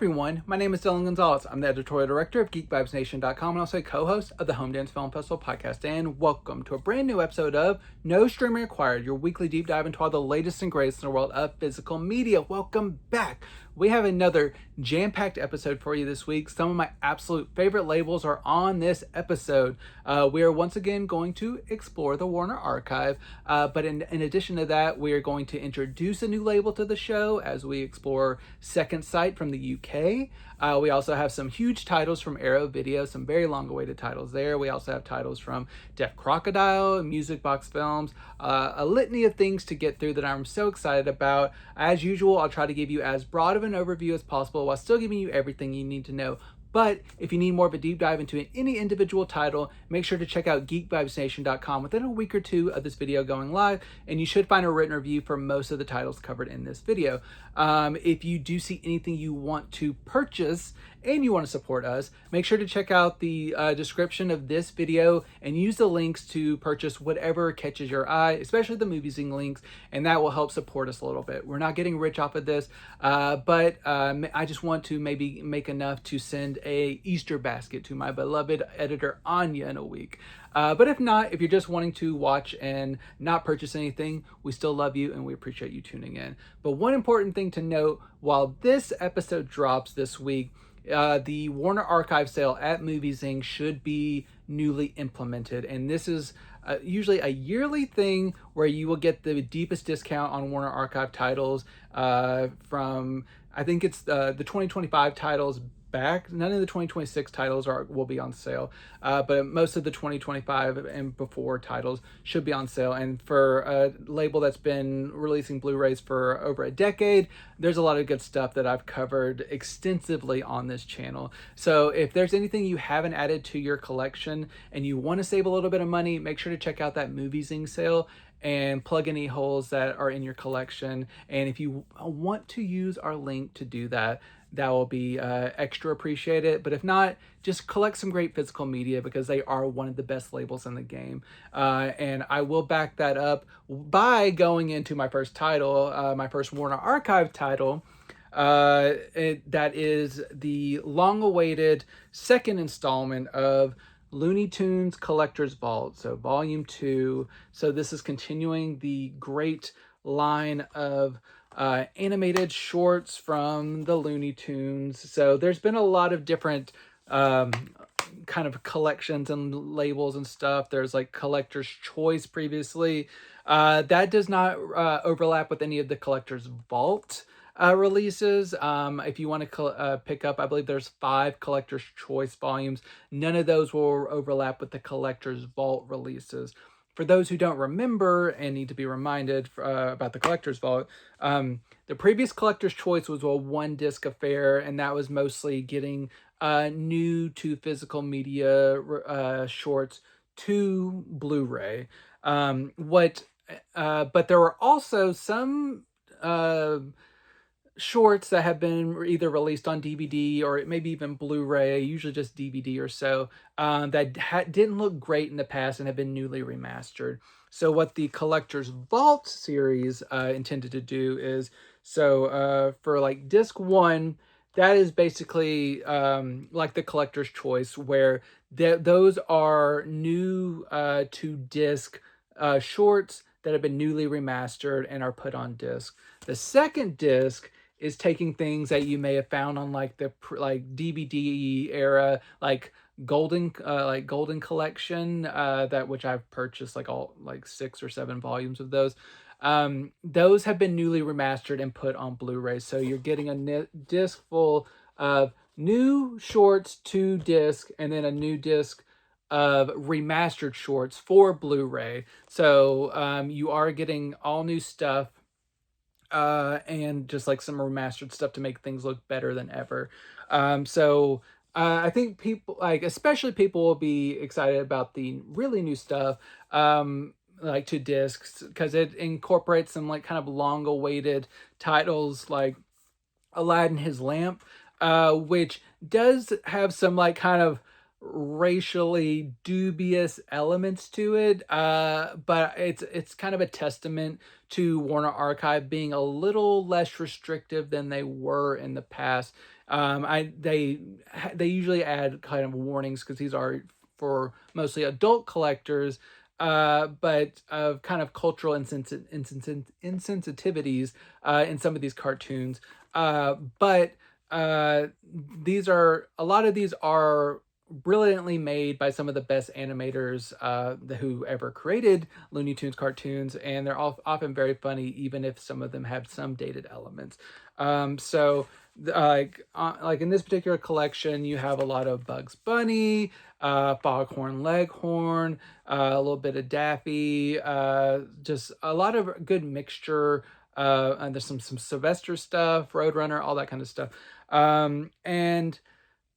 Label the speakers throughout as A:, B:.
A: everyone, my name is Dillon Gonzalez. I'm the editorial director of GeekVibesNation.com and also a co-host of the Home Dance Film Festival podcast. And welcome to a brand new episode of No Streaming Required, your weekly deep dive into all the latest and greatest in the world of physical media. Welcome back. We have another jam-packed episode for you this week. Some of my absolute favorite labels are on this episode. We are once again going to explore the Warner Archive, but in addition to that, we are going to introduce a new label to the show as we explore Second Sight from the UK. We also have some huge titles from Arrow Video, some very long-awaited titles there. We also have titles from Deaf Crocodile, Music Box Films, a litany of things to get through that I'm so excited about. As usual, I'll try to give you as broad of an overview as possible while still giving you everything you need to know. But if you need more of a deep dive into any individual title, make sure to check out GeekVibesNation.com within a week or two of this video going live, and you should find a written review for most of the titles covered in this video. If you do see anything you want to purchase and you want to support us, make sure to check out the description of this video and use the links to purchase whatever catches your eye, especially the Movie Zing links, and that will help support us a little bit. We're not getting rich off of this, but I just want to maybe make enough to send a Easter basket to my beloved editor Anya in a week. But if not, if you're just wanting to watch and not purchase anything, we still love you and we appreciate you tuning in. But one important thing to note, while this episode drops this week, the Warner Archive sale at Movie Zing should be newly implemented, and this is usually a yearly thing where you will get the deepest discount on Warner Archive titles from, I think it's the 2025 titles back. None of the 2026 titles will be on sale, but most of the 2025 and before titles should be on sale. And for a label that's been releasing Blu-rays for over a decade, there's a lot of good stuff that I've covered extensively on this channel. So if there's anything you haven't added to your collection and you want to save a little bit of money, make sure to check out that Movie Zing sale and plug any holes that are in your collection. And if you want to use our link to do that, that will be extra appreciated. But if not, just collect some great physical media because they are one of the best labels in the game. And I will back that up by going into my first title, my first Warner Archive title. That is the long-awaited second installment of Looney Tunes Collector's Vault, so Volume 2. So this is continuing the great line of animated shorts from the Looney Tunes. So there's been a lot of different kind of collections and labels and stuff. There's like Collector's Choice previously. That does not overlap with any of the Collector's Vault releases. If you want to pick up, I believe there's 5 Collector's Choice volumes. None of those will overlap with the Collector's Vault releases. For those who don't remember and need to be reminded about the Collector's Vault, the previous Collector's Choice was a one-disc affair, and that was mostly getting new to physical media shorts to Blu-ray. But there were also some shorts that have been either released on DVD or maybe even Blu-ray, usually just DVD or so, that didn't look great in the past and have been newly remastered. So what the Collector's Vault series intended to do is, for like disc 1, that is basically like the Collector's Choice, where those are new to disc shorts that have been newly remastered and are put on disc. The second disc is taking things that you may have found on like the DVD era, like Golden Collection, that which I've purchased all 6 or 7 volumes of those. Those have been newly remastered and put on Blu-ray. So you're getting a disc full of new shorts to disc, and then a new disc of remastered shorts for Blu-ray. So you are getting all new stuff, and just like some remastered stuff to make things look better than ever. I think people, especially people, will be excited about the really new stuff, to discs, because it incorporates some kind of long-awaited titles like Aladdin His Lamp, which does have some kind of racially dubious elements to it, but it's kind of a testament to Warner Archive being a little less restrictive than they were in the past. They usually add kind of warnings because these are for mostly adult collectors, but of kind of cultural insensitivities in some of these cartoons. But these are a lot of these are brilliantly made by some of the best animators who ever created Looney Tunes cartoons, and they're often very funny, even if some of them have some dated elements. So like in this particular collection, you have a lot of Bugs Bunny, Foghorn Leghorn, a little bit of Daffy, just a lot of good mixture. And there's some Sylvester stuff, Roadrunner, all that kind of stuff. And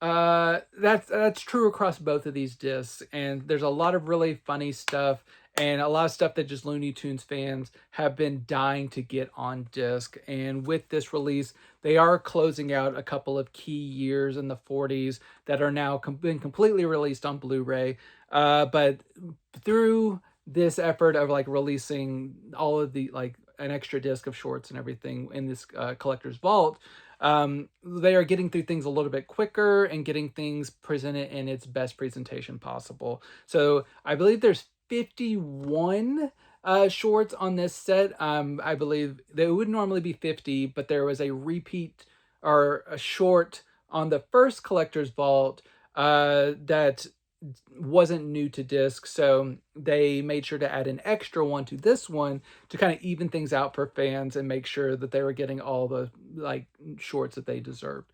A: that's true across both of these discs, and there's a lot of really funny stuff and a lot of stuff that just Looney Tunes fans have been dying to get on disc. And with this release, they are closing out a couple of key years in the 40s that are now been completely released on Blu-ray. But through this effort of like releasing all of the like an extra disc of shorts and everything in this collector's vault, they are getting through things a little bit quicker and getting things presented in its best presentation possible. So I believe there's 51 shorts on this set. I believe there would normally be 50, but there was a repeat or a short on the first collector's vault that wasn't new to disc, so they made sure to add an extra one to this one to kind of even things out for fans and make sure that they were getting all the like shorts that they deserved.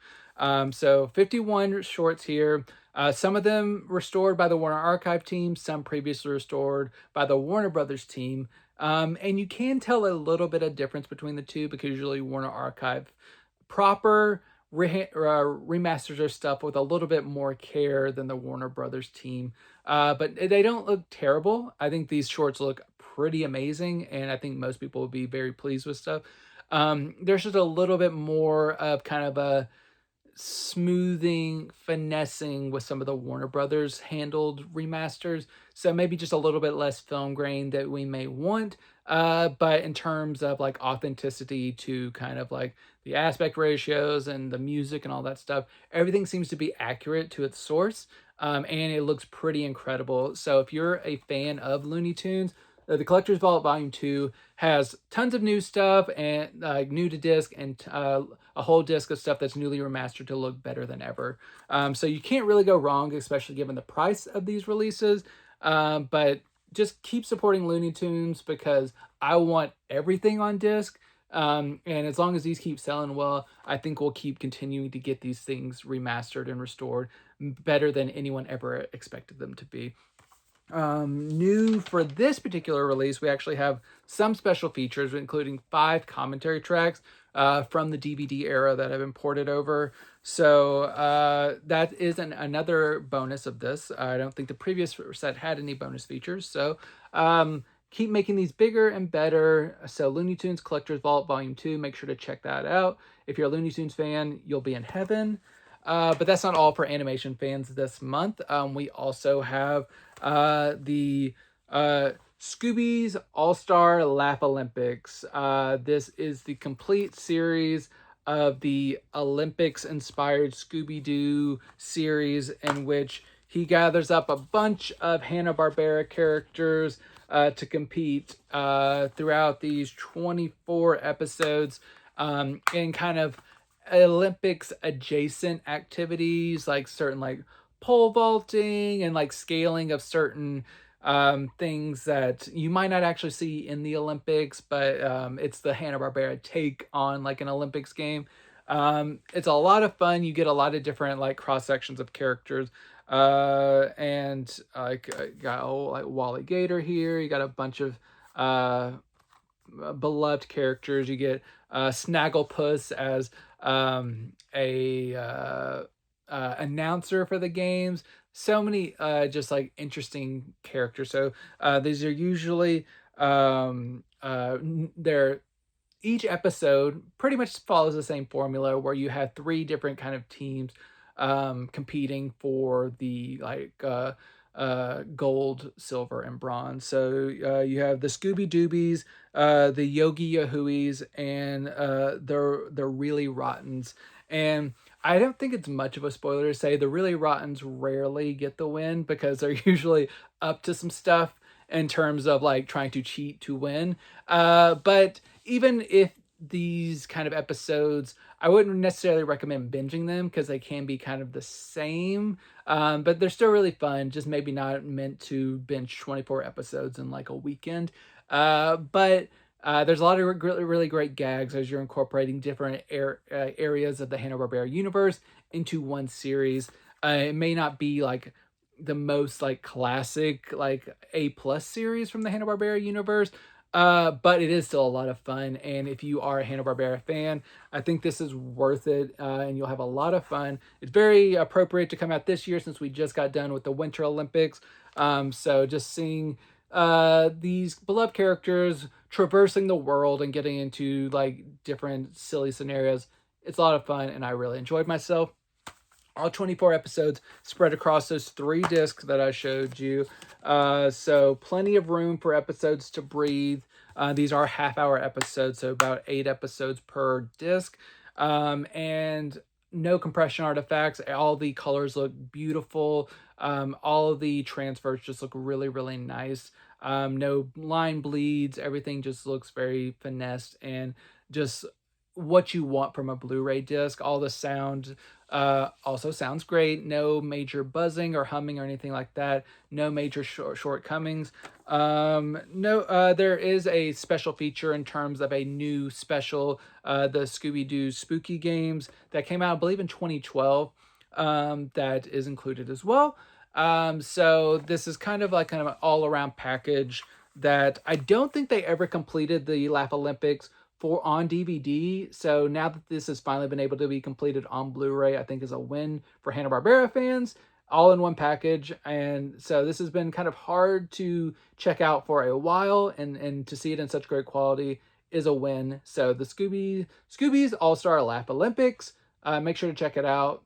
A: So 51 shorts here. Some of them restored by the Warner Archive team, some previously restored by the Warner Brothers team. And you can tell a little bit of difference between the two because usually Warner Archive proper remasters their stuff with a little bit more care than the Warner Brothers team. But they don't look terrible. I think these shorts look pretty amazing, and I think most people will be very pleased with stuff. There's just a little bit more of kind of a smoothing, finessing with some of the Warner Brothers handled remasters. So maybe just a little bit less film grain that we may want. But in terms of like authenticity to kind of like the aspect ratios and the music and all that stuff, everything seems to be accurate to its source. And it looks pretty incredible. So if you're a fan of Looney Tunes, the Collector's Vault Volume 2 has tons of new stuff and new to disc and a whole disc of stuff that's newly remastered to look better than ever. So you can't really go wrong, especially given the price of these releases. But just keep supporting Looney Tunes because I want everything on disc. And as long as these keep selling well, I think we'll keep continuing to get these things remastered and restored better than anyone ever expected them to be. New for this particular release, we actually have some special features, including 5 commentary tracks from the DVD era that have been ported over. So that is another bonus of this. I don't think the previous set had any bonus features. So keep making these bigger and better. So Looney Tunes Collector's Vault Volume 2, make sure to check that out. If you're a Looney Tunes fan, you'll be in heaven. But that's not all for animation fans this month. We also have the Scooby's All-Star Laff-A-Lympics. This is the complete series of the Olympics-inspired Scooby-Doo series in which he gathers up a bunch of Hanna-Barbera characters to compete throughout these 24 episodes in kind of Olympics adjacent activities, like certain like pole vaulting and like scaling of certain things that you might not actually see in the Olympics, but it's the Hanna-Barbera take on like an Olympics game. It's a lot of fun. You get a lot of different like cross sections of characters. And got like Wally Gator here. You got a bunch of beloved characters. You get Snagglepuss as a announcer for the games. So many just like interesting characters. So these are usually they're each episode pretty much follows the same formula where you have 3 different kind of teams competing for the like gold, silver, and bronze. So you have the Scooby Doobies, the Yogi Yahooies, and the Really Rottens. And I don't think it's much of a spoiler to say the really rottens rarely get the win because they're usually up to some stuff in terms of like trying to cheat to win. But even if these kind of episodes, I wouldn't necessarily recommend binging them because they can be kind of the same. But they're still really fun, just maybe not meant to binge 24 episodes in like a weekend. But there's a lot of really, really great gags as you're incorporating different areas of the Hanna-Barbera universe into one series. It may not be like the most like classic like A+ series from the Hanna-Barbera universe, but it is still a lot of fun. And if you are a Hanna-Barbera fan, I think this is worth it, and you'll have a lot of fun. It's very appropriate to come out this year since we just got done with the Winter Olympics. So just seeing these beloved characters traversing the world and getting into like different silly scenarios, it's a lot of fun, and I really enjoyed myself. All 24 episodes spread across those 3 discs that I showed you. So plenty of room for episodes to breathe. These are half-hour episodes, so about 8 episodes per disc. And no compression artifacts. All the colors look beautiful. All of the transfers just look really, really nice. No line bleeds. Everything just looks very finessed and just what you want from a Blu-ray disc. All the sound also sounds great. No major buzzing or humming or anything like that. No major shortcomings. No, there is a special feature in terms of a new special, the Scooby-Doo Spooky Games that came out, I believe, in 2012. That is included as well. So this is kind of like an all-around package that I don't think they ever completed the Laff-A-Lympics for on DVD. So now that this has finally been able to be completed on Blu-ray, I think is a win for Hanna-Barbera fans, all in one package. And so this has been kind of hard to check out for a while, and to see it in such great quality is a win. So the Scooby's All-Star Laff-A-Lympics, make sure to check it out.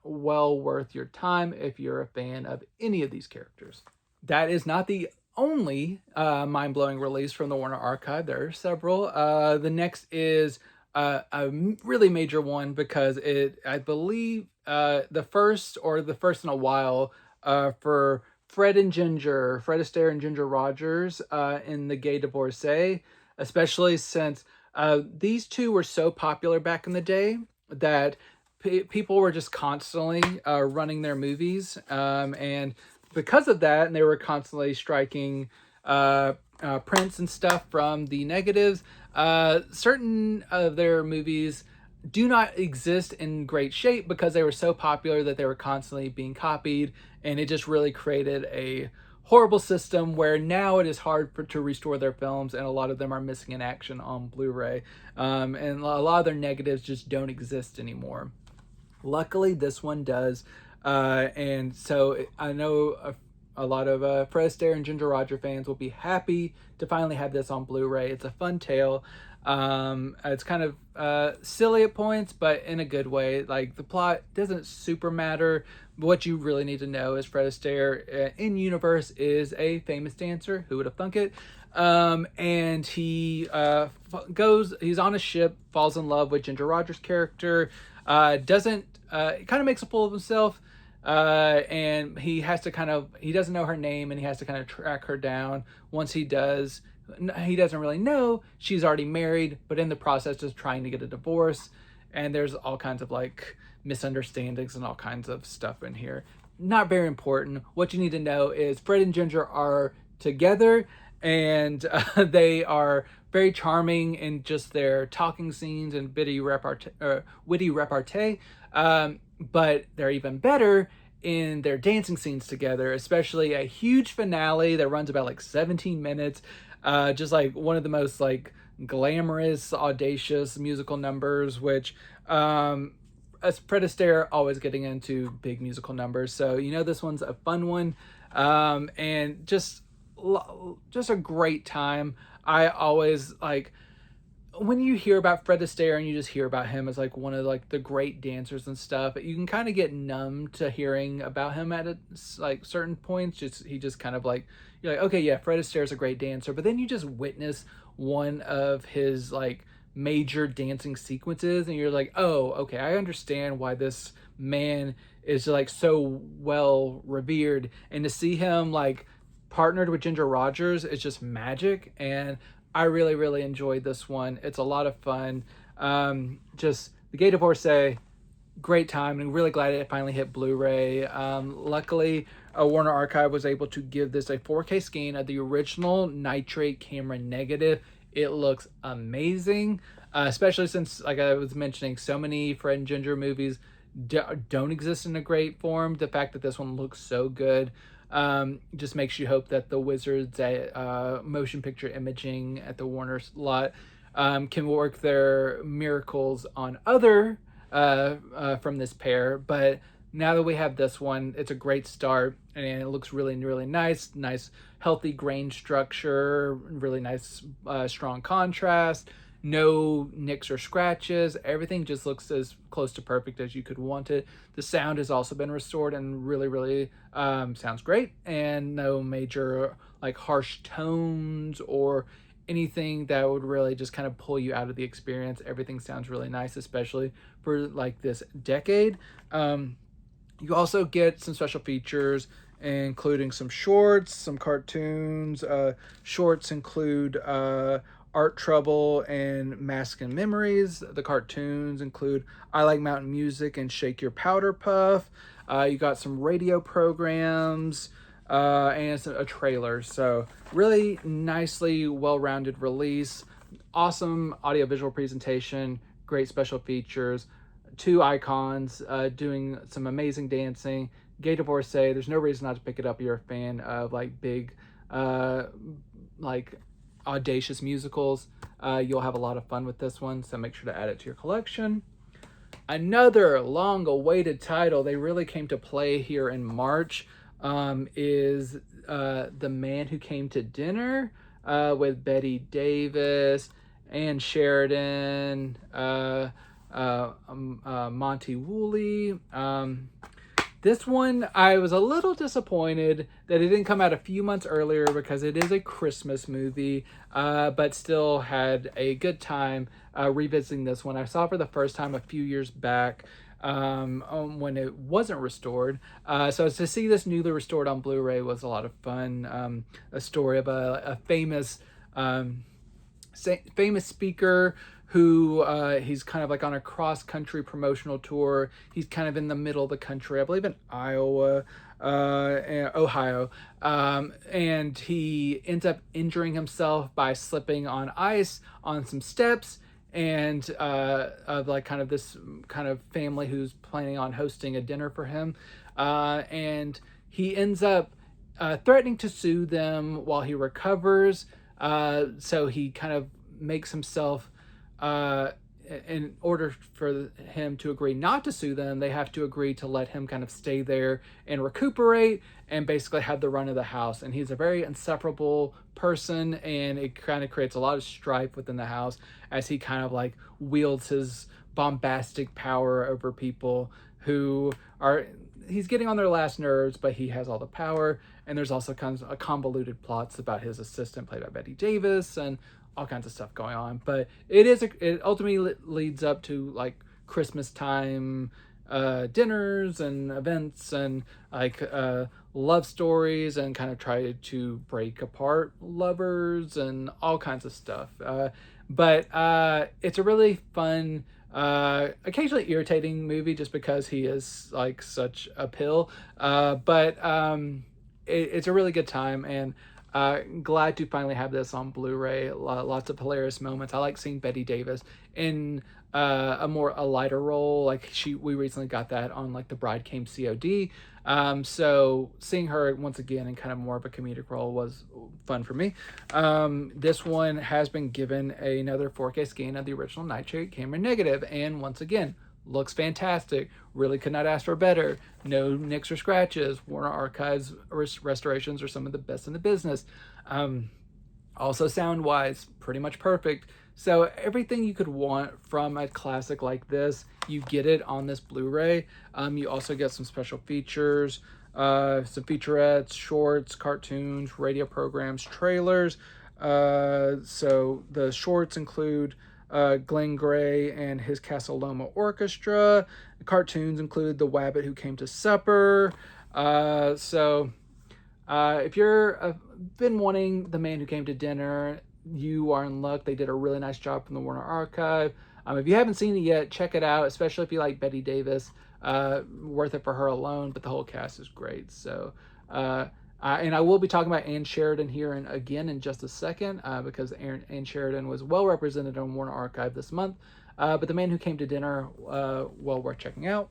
A: Well worth your time if you're a fan of any of these characters. That is not the only mind-blowing release from the Warner Archive. There are several. The next is a really major one because I believe, the first in a while for Fred Astaire and Ginger Rogers in the Gay Divorcee, especially since these two were so popular back in the day that people were just constantly running their movies, and because of that, and they were constantly striking prints and stuff from the negatives, certain of their movies do not exist in great shape because they were so popular that they were constantly being copied, and it just really created a horrible system where now it is hard to restore their films, and a lot of them are missing in action on Blu-ray, and a lot of their negatives just don't exist anymore. Luckily, this one does. And so I know a lot of Fred Astaire and Ginger Roger fans will be happy to finally have this on Blu-ray. It's a fun tale. It's kind of silly at points, but in a good way. Like, the plot doesn't super matter. What you really need to know is Fred Astaire in universe is a famous dancer. Who would have thunk it? And he he's on a ship, falls in love with Ginger Rogers' character, kind of makes a fool of himself, and he doesn't know her name, and he has to kind of track her down. Once he does, he doesn't really know she's already married, but in the process is trying to get a divorce, and there's all kinds of like misunderstandings and all kinds of stuff in here. Not very important. What you need to know is Fred and Ginger are together, and they are very charming in just their talking scenes and witty repartee, but they're even better in their dancing scenes together, especially a huge finale that runs about like 17 minutes, just like one of the most like glamorous, audacious musical numbers, which as Fred Astaire always getting into big musical numbers, so this one's a fun one, and just a great time. I always like when you hear about Fred Astaire and you just hear about him as like one of like the great dancers and stuff, you can kind of get numb to hearing about him at like certain points. He just kind of like, you're like, okay, yeah, Fred Astaire is a great dancer, but then you just witness one of his like major dancing sequences, and you're like, oh, okay, I understand why this man is like so well revered, and to see him like partnered with Ginger Rogers is just magic. And I really, really enjoyed this one. It's a lot of fun. Just the Gay Divorcee, great time, and really glad it finally hit Blu-ray. Luckily, Warner Archive was able to give this a 4K scan of the original nitrate camera negative. It looks amazing, especially since, like I was mentioning, so many Fred and Ginger movies don't exist in a great form. The fact that this one looks so good just makes you hope that the wizards at motion picture imaging at the Warner lot can work their miracles on other from this pair. But now that we have this one, it's a great start, and it looks really, really nice. Nice, healthy grain structure, really nice, strong contrast. No nicks or scratches. Everything just looks as close to perfect as you could want it. The sound has also been restored and really, really sounds great. And no major like harsh tones or anything that would really just kind of pull you out of the experience. Everything sounds really nice, especially for like this decade. You also get some special features, including some shorts, some cartoons. Shorts include Art Trouble and Mask and Memories. The cartoons include I Like Mountain Music and Shake Your Powder Puff. You got some radio programs and it's a trailer. So really nicely well-rounded release. Awesome audiovisual presentation. Great special features. Two icons doing some amazing dancing. Gay Divorcee, there's no reason not to pick it up if you're a fan of like big like audacious musicals. You'll have a lot of fun with this one, so make sure to add it to your collection. Another long-awaited title, they really came to play here in March, is The Man Who Came to Dinner with Bette Davis, Ann Sheridan, Monty Woolley. This one, I was a little disappointed that it didn't come out a few months earlier because it is a Christmas movie, but still had a good time revisiting this one. I saw it for the first time a few years back when it wasn't restored. So to see this newly restored on Blu-ray was a lot of fun. A story of a famous speaker who he's kind of like on a cross-country promotional tour. He's kind of in the middle of the country, I believe in Iowa, and Ohio, and he ends up injuring himself by slipping on ice on some steps, and of like kind of this kind of family who's planning on hosting a dinner for him, and he ends up threatening to sue them while he recovers. So he kind of makes himself, in order for him to agree not to sue them, they have to agree to let him kind of stay there and recuperate and basically have the run of the house. And he's a very insufferable person, and it kind of creates a lot of strife within the house as he kind of like wields his bombastic power over people who are, he's getting on their last nerves, but he has all the power. And there's also kind of a convoluted plots about his assistant played by Bette Davis and all kinds of stuff going on. But it ultimately leads up to like Christmas time dinners and events and like love stories, and kind of try to break apart lovers and all kinds of stuff. But it's a really fun, occasionally irritating movie just because he is like such a pill. But it's a really good time, and glad to finally have this on Blu-ray. Lots of hilarious moments. I like seeing Bette Davis in a lighter role. Like we recently got that on like The Bride Came COD. So seeing her once again in kind of more of a comedic role was fun for me. This one has been given another 4K scan of the original nitrate camera negative, and once again, looks fantastic. Really could not ask for better. No nicks or scratches. Warner Archives restorations are some of the best in the business. Also sound-wise, pretty much perfect. So everything you could want from a classic like this, you get it on this Blu-ray. You also get some special features, some featurettes, shorts, cartoons, radio programs, trailers. So the shorts include Glenn Gray and his Casa Loma Orchestra. The cartoons include The Wabbit Who Came to Supper. If you're been wanting The Man Who Came to Dinner, you are in luck. They did a really nice job from the Warner Archive. If you haven't seen it yet, check it out, especially if you like Betty Davis. Worth it for her alone, but the whole cast is great. And I will be talking about Ann Sheridan here again in just a second, because Ann Sheridan was well represented on Warner Archive this month. But The Man Who Came to Dinner, well worth checking out.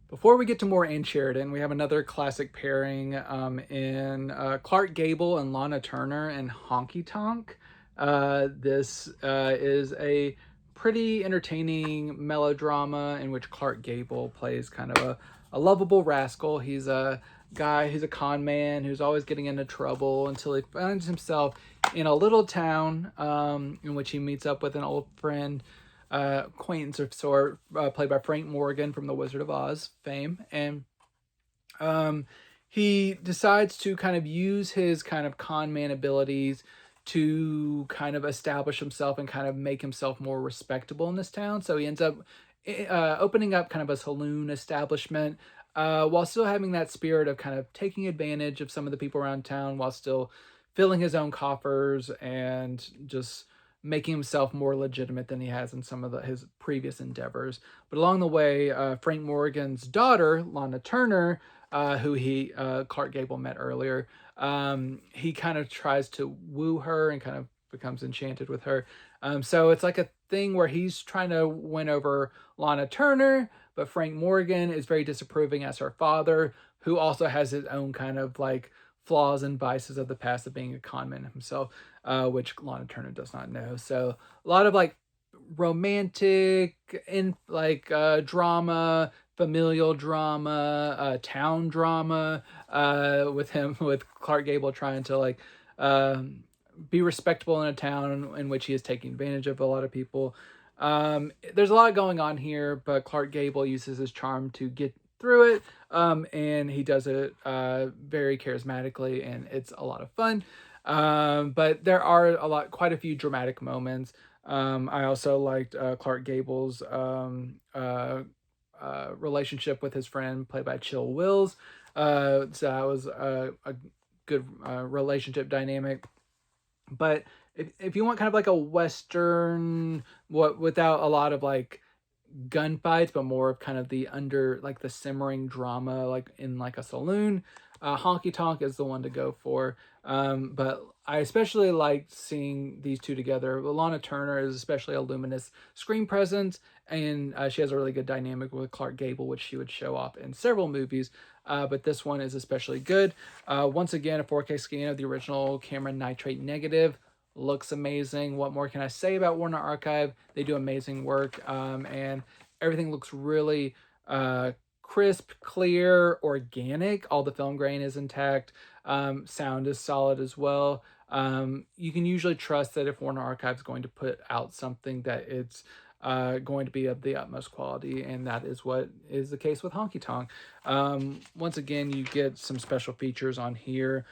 A: Before we get to more Ann Sheridan, we have another classic pairing in Clark Gable and Lana Turner in Honky Tonk. This is a pretty entertaining melodrama in which Clark Gable plays kind of a lovable rascal. He's a guy who's a con man who's always getting into trouble until he finds himself in a little town in which he meets up with an old friend, acquaintance of sort, played by Frank Morgan from The Wizard of Oz fame. And he decides to kind of use his kind of con man abilities to kind of establish himself and kind of make himself more respectable in this town. So he ends up opening up kind of a saloon establishment, while still having that spirit of kind of taking advantage of some of the people around town, while still filling his own coffers and just making himself more legitimate than he has in some of his previous endeavors. But along the way, Frank Morgan's daughter, Lana Turner, who Clark Gable met earlier, he kind of tries to woo her and kind of becomes enchanted with her. So it's like a thing where he's trying to win over Lana Turner, but Frank Morgan is very disapproving as her father, who also has his own kind of like flaws and vices of the past of being a con man himself, which Lana Turner does not know. So a lot of like romantic and like drama, familial drama, town drama, with Clark Gable trying to like be respectable in a town in which he is taking advantage of a lot of people. There's a lot going on here, but Clark Gable uses his charm to get through it, and he does it very charismatically, and it's a lot of fun. But there are quite a few dramatic moments. I also liked Clark Gable's relationship with his friend, played by Chill Wills. So that was a good relationship dynamic. But if you want kind of like a Western, without a lot of like gunfights, but more of kind of the the simmering drama, like in like a saloon, Honky Tonk is the one to go for. But I especially liked seeing these two together. Lana Turner is especially a luminous screen presence, and she has a really good dynamic with Clark Gable, which she would show off in several movies. But this one is especially good. Once again, a 4K scan of the original camera nitrate negative. Looks amazing. What more can I say about Warner Archive? They do amazing work, and everything looks really crisp, clear, organic. All the film grain is intact. Sound is solid as well. You can usually trust that if Warner Archive is going to put out something, that it's going to be of the utmost quality, and that is what is the case with Honky Tonk. Once again, you get some special features on here,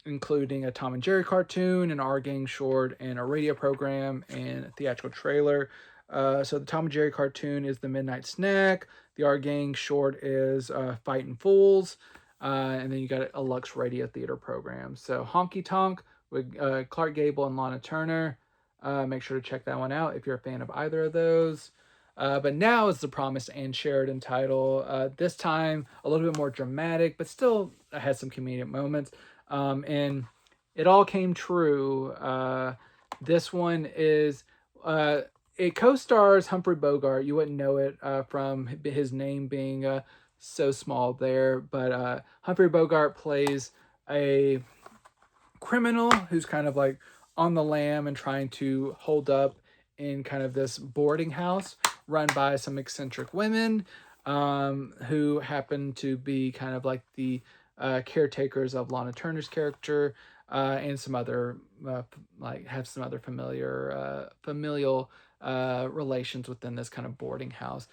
A: including a Tom and Jerry cartoon, an Our Gang short, and a radio program, and a theatrical trailer. So the Tom and Jerry cartoon is The Midnight Snack. The Our Gang short is Fightin' Fools. And then you got a Lux Radio Theater program. So Honky Tonk with Clark Gable and Lana Turner. Make sure to check that one out if you're a fan of either of those. But now is the promised Ann Sheridan title. This time a little bit more dramatic, but still has some comedic moments. And it all came true. This one is it co-stars Humphrey Bogart. You wouldn't know it from his name being so small there, but Humphrey Bogart plays a criminal who's kind of like on the lam and trying to hold up in kind of this boarding house run by some eccentric women, who happen to be kind of like the caretakers of Lana Turner's character, and some other have some other familial relations within this kind of boarding house.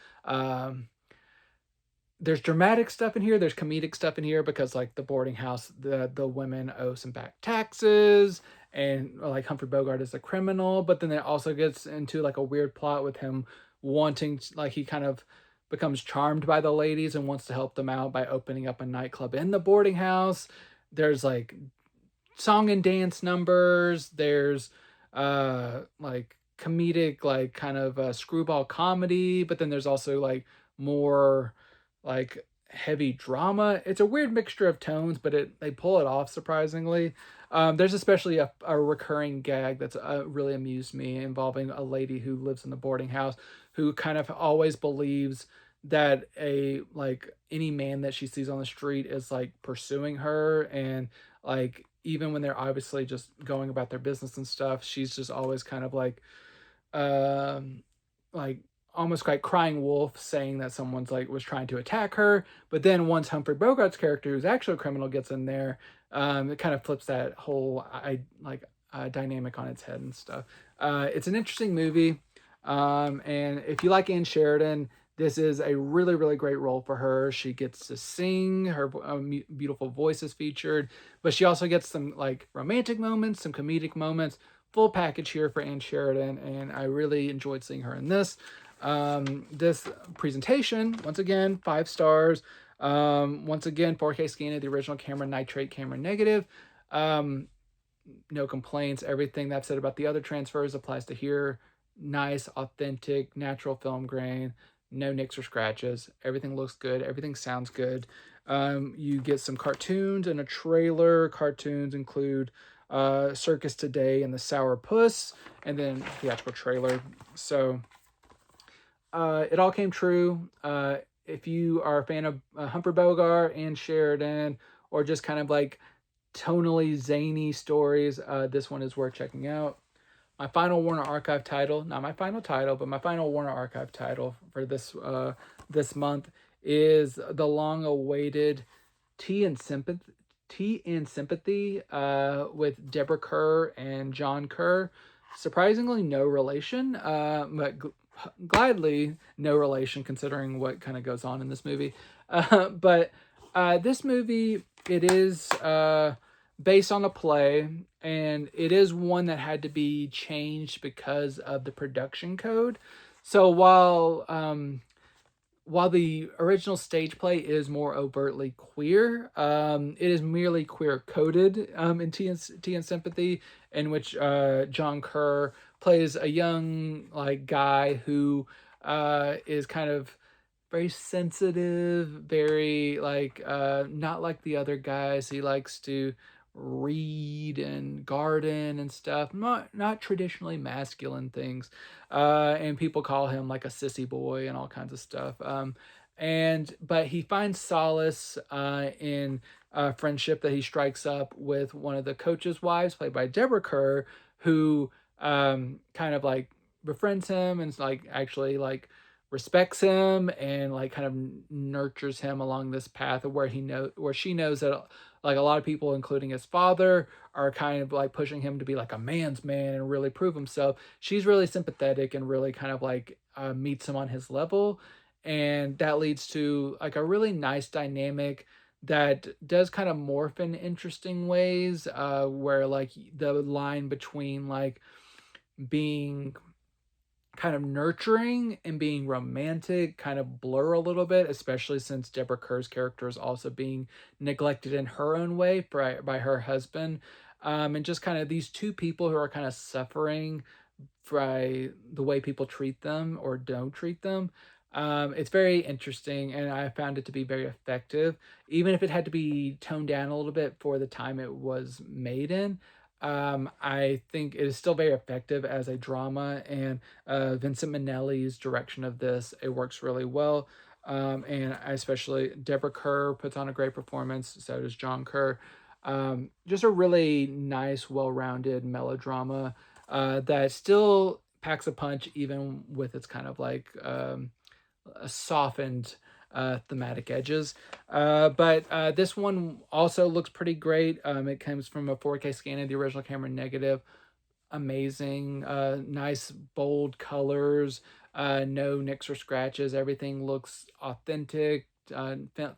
A: There's dramatic stuff in here. There's comedic stuff in here because like the boarding house, the women owe some back taxes, and like Humphrey Bogart is a criminal, but then it also gets into like a weird plot with him wanting like he kind of becomes charmed by the ladies and wants to help them out by opening up a nightclub in the boarding house. There's like song and dance numbers. There's like comedic, like kind of screwball comedy, but then there's also like more like heavy drama. It's a weird mixture of tones, but they pull it off surprisingly. There's especially a recurring gag that's really amused me, involving a lady who lives in the boarding house who kind of always believes that a like any man that she sees on the street is like pursuing her, and like even when they're obviously just going about their business and stuff, she's just always kind of um like almost like crying wolf, saying that someone's like was trying to attack her. But then once Humphrey Bogart's character, who's actually a criminal, gets in there, it kind of flips that whole dynamic on its head and stuff. It's an interesting movie, and if you like Ann Sheridan, this is a really, really great role for her. She gets to sing, her beautiful voice is featured, but she also gets some like romantic moments, some comedic moments, full package here for Ann Sheridan, and I really enjoyed seeing her in this. This presentation, once again, 5 stars. Once again, 4K scan of the original camera, nitrate camera negative. No complaints. Everything that I've said about the other transfers applies to here. Nice, authentic, natural film grain. No nicks or scratches. Everything looks good. Everything sounds good. You get some cartoons and a trailer. Cartoons include Circus Today and the Sour Puss, and then theatrical trailer. So it all came true. If you are a fan of Humphrey Bogart and Sheridan, or just kind of like tonally zany stories, this one is worth checking out. My final Warner Archive title, not my final title, but my final Warner Archive title for this month is the long-awaited Tea and Sympathy. With Deborah Kerr and John Kerr. Surprisingly, no relation, but gladly no relation considering what kind of goes on in this movie. But this movie, it is based on a play, and it is one that had to be changed because of the production code. So while the original stage play is more overtly queer, it is merely queer coded in Tea and Sympathy, in which John Kerr plays a young like guy who is kind of very sensitive, very like not like the other guys. He likes to read and garden and stuff, not traditionally masculine things, and people call him like a sissy boy and all kinds of stuff, and but he finds solace in friendship that he strikes up with one of the coach's wives, played by Deborah Kerr, who kind of like befriends him and like actually like respects him and like kind of nurtures him along this path of where she knows that like a lot of people, including his father, are kind of like pushing him to be like a man's man and really prove himself. She's really sympathetic and really kind of like meets him on his level, and that leads to like a really nice dynamic that does kind of morph in interesting ways, where like the line between like being kind of nurturing and being romantic kind of blur a little bit, especially since Deborah Kerr's character is also being neglected in her own way by her husband. And just kind of these two people who are kind of suffering by the way people treat them or don't treat them. It's very interesting, and I found it to be very effective, even if it had to be toned down a little bit for the time it was made in. I think it is still very effective as a drama, and Vincent Minnelli's direction of this, it works really well. And especially Deborah Kerr puts on a great performance, so does John Kerr. Just a really nice, well-rounded melodrama that still packs a punch, even with its kind of like a softened thematic edges. But this one also looks pretty great. It comes from a 4K scan of the original camera negative. Amazing, nice, bold colors, no nicks or scratches. Everything looks authentic,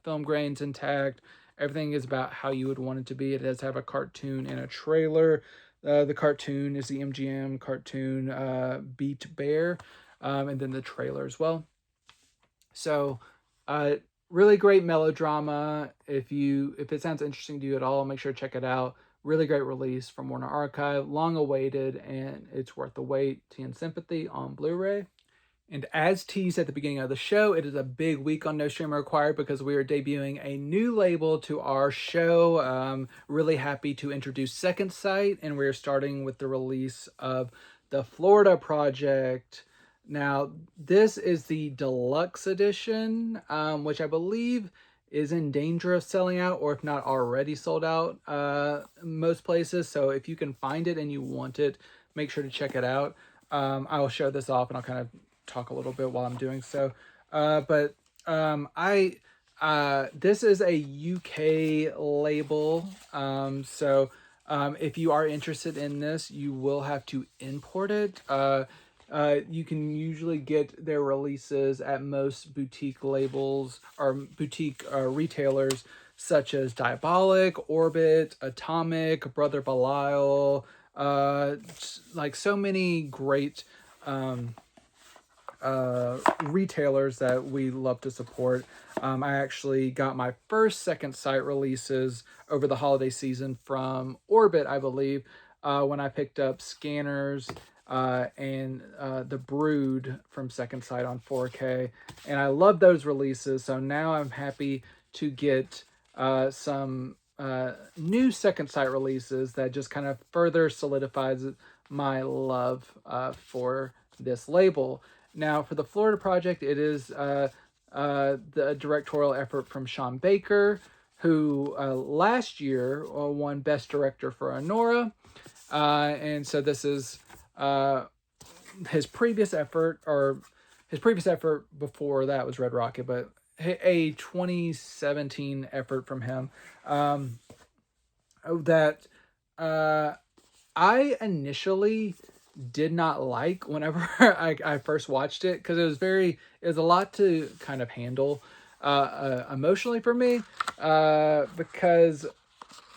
A: film grains intact. Everything is about how you would want it to be. It does have a cartoon and a trailer. The cartoon is the MGM cartoon Beat Bear, and then the trailer as well. So, uh, really great melodrama. If it sounds interesting to you at all, make sure to check it out. Really great release from Warner Archive, long awaited, and it's worth the wait. TN Sympathy on Blu-ray. And as teased at the beginning of the show, it is a big week on No Streamer Required because we are debuting a new label to our show. Really happy to introduce Second Sight, and we're starting with the release of the Florida Project. Now, this is the deluxe edition, which I believe is in danger of selling out, or if not already sold out most places. So if you can find it and you want it, make sure to check it out. I will show this off and I'll kind of talk a little bit while I'm doing so. But this is a UK label. So if you are interested in this, you will have to import it. You can usually get their releases at most boutique labels or boutique retailers such as Diabolic, Orbit, Atomic, Brother Belial, like so many great retailers that we love to support. I actually got my first Second Sight releases over the holiday season from Orbit, I believe, when I picked up Scanners and The Brood from Second Sight on 4K. And I love those releases, so now I'm happy to get some new Second Sight releases that just kind of further solidifies my love for this label. Now, for the Florida Project, it is the directorial effort from Sean Baker, who last year won Best Director for Anora. And so this is his previous effort, or his previous effort before that was Red Rocket, but a 2017 effort from him that I initially did not like whenever I first watched it, because it was a lot to kind of handle emotionally for me, because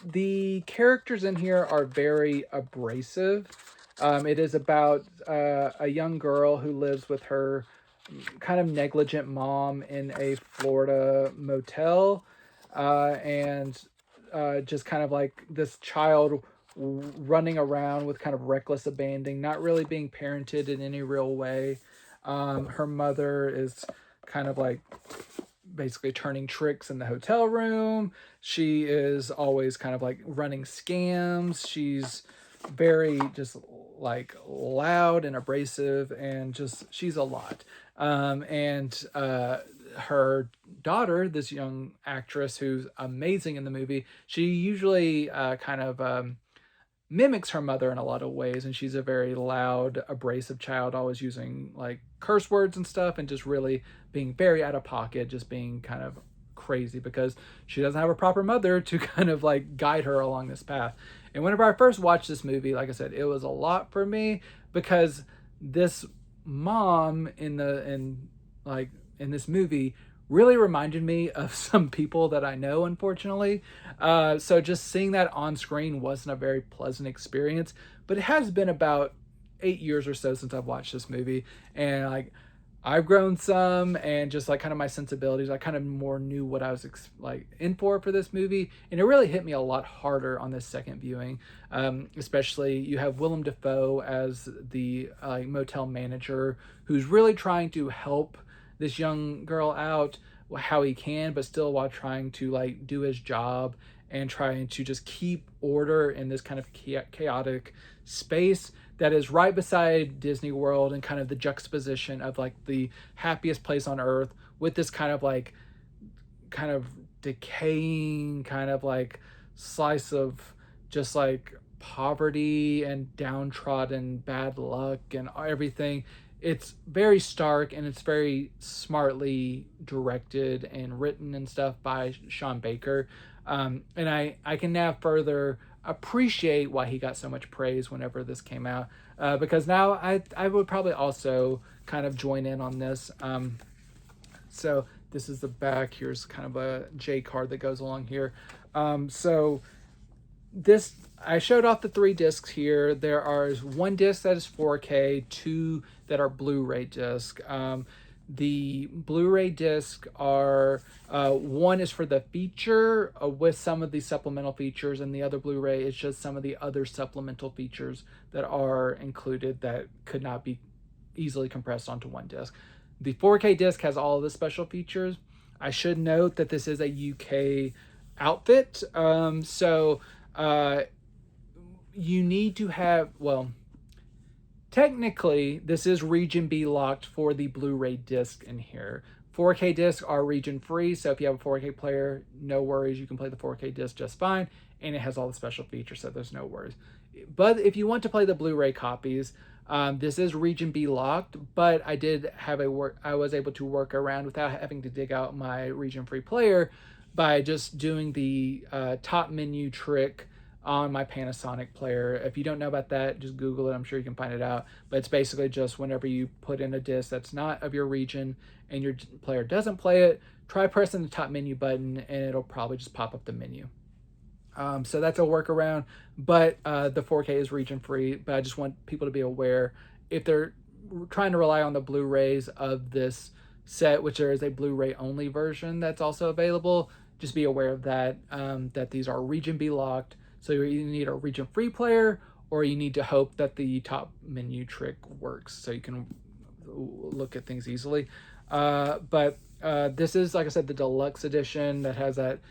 A: the characters in here are very abrasive. It is about a young girl who lives with her kind of negligent mom in a Florida motel, and just kind of like this child running around with kind of reckless abandon, not really being parented in any real way. Her mother is kind of like basically turning tricks in the hotel room. She is always kind of like running scams. She's very just like loud and abrasive, and just she's a lot. And her daughter, this young actress who's amazing in the movie, she usually kind of mimics her mother in a lot of ways, and she's a very loud, abrasive child, always using like curse words and stuff, and just really being very out of pocket, just being kind of crazy because she doesn't have a proper mother to kind of like guide her along this path. And whenever I first watched this movie, like I said, it was a lot for me, because this mom in this movie really reminded me of some people that I know, unfortunately. So just seeing that on screen wasn't a very pleasant experience, but it has been about 8 years or so since I've watched this movie, and like I've grown some, and just like kind of my sensibilities, I kind of more knew what I was like in for this movie, and it really hit me a lot harder on this second viewing. Especially you have Willem Dafoe as the motel manager, who's really trying to help this young girl out how he can, but still while trying to like do his job and trying to just keep order in this kind of chaotic space that is right beside Disney World, and kind of the juxtaposition of like the happiest place on earth with this kind of decaying kind of like slice of just like poverty and downtrodden bad luck and everything. It's very stark, and it's very smartly directed and written and stuff by Sean Baker. And I can now further appreciate why he got so much praise whenever this came out, because now I would probably also kind of join in on this. So this is the back. Here's kind of a J card that goes along here. So this, I showed off the 3 discs here. There are 1 disc that is 4K, 2 that are Blu-ray disc. The Blu-ray disc are, 1 is for the feature with some of the supplemental features, and the other Blu-ray is just some of the other supplemental features that are included that could not be easily compressed onto 1 disc. The 4K disc has all of the special features. I should note that this is a UK outfit, so you need to have, well, technically, this is region B locked for the Blu-ray disc in here. 4K discs are region free, so if you have a 4K player, no worries, you can play the 4K disc just fine, and it has all the special features, so there's no worries. But if you want to play the Blu-ray copies, this is region B locked, but I did have I was able to work around without having to dig out my region free player by just doing the top menu trick on my Panasonic player. If you don't know about that, just Google it. I'm sure you can find it out. But it's basically just whenever you put in a disc that's not of your region and your player doesn't play it, try pressing the top menu button and it'll probably just pop up the menu. So that's a workaround, but the 4K is region free. But I just want people to be aware if they're trying to rely on the Blu-rays of this set, which there is a Blu-ray only version that's also available. Just be aware of that, that these are region B locked. So you either need a region free player or you need to hope that the top menu trick works so you can look at things easily. But this is, like I said, the deluxe edition that has that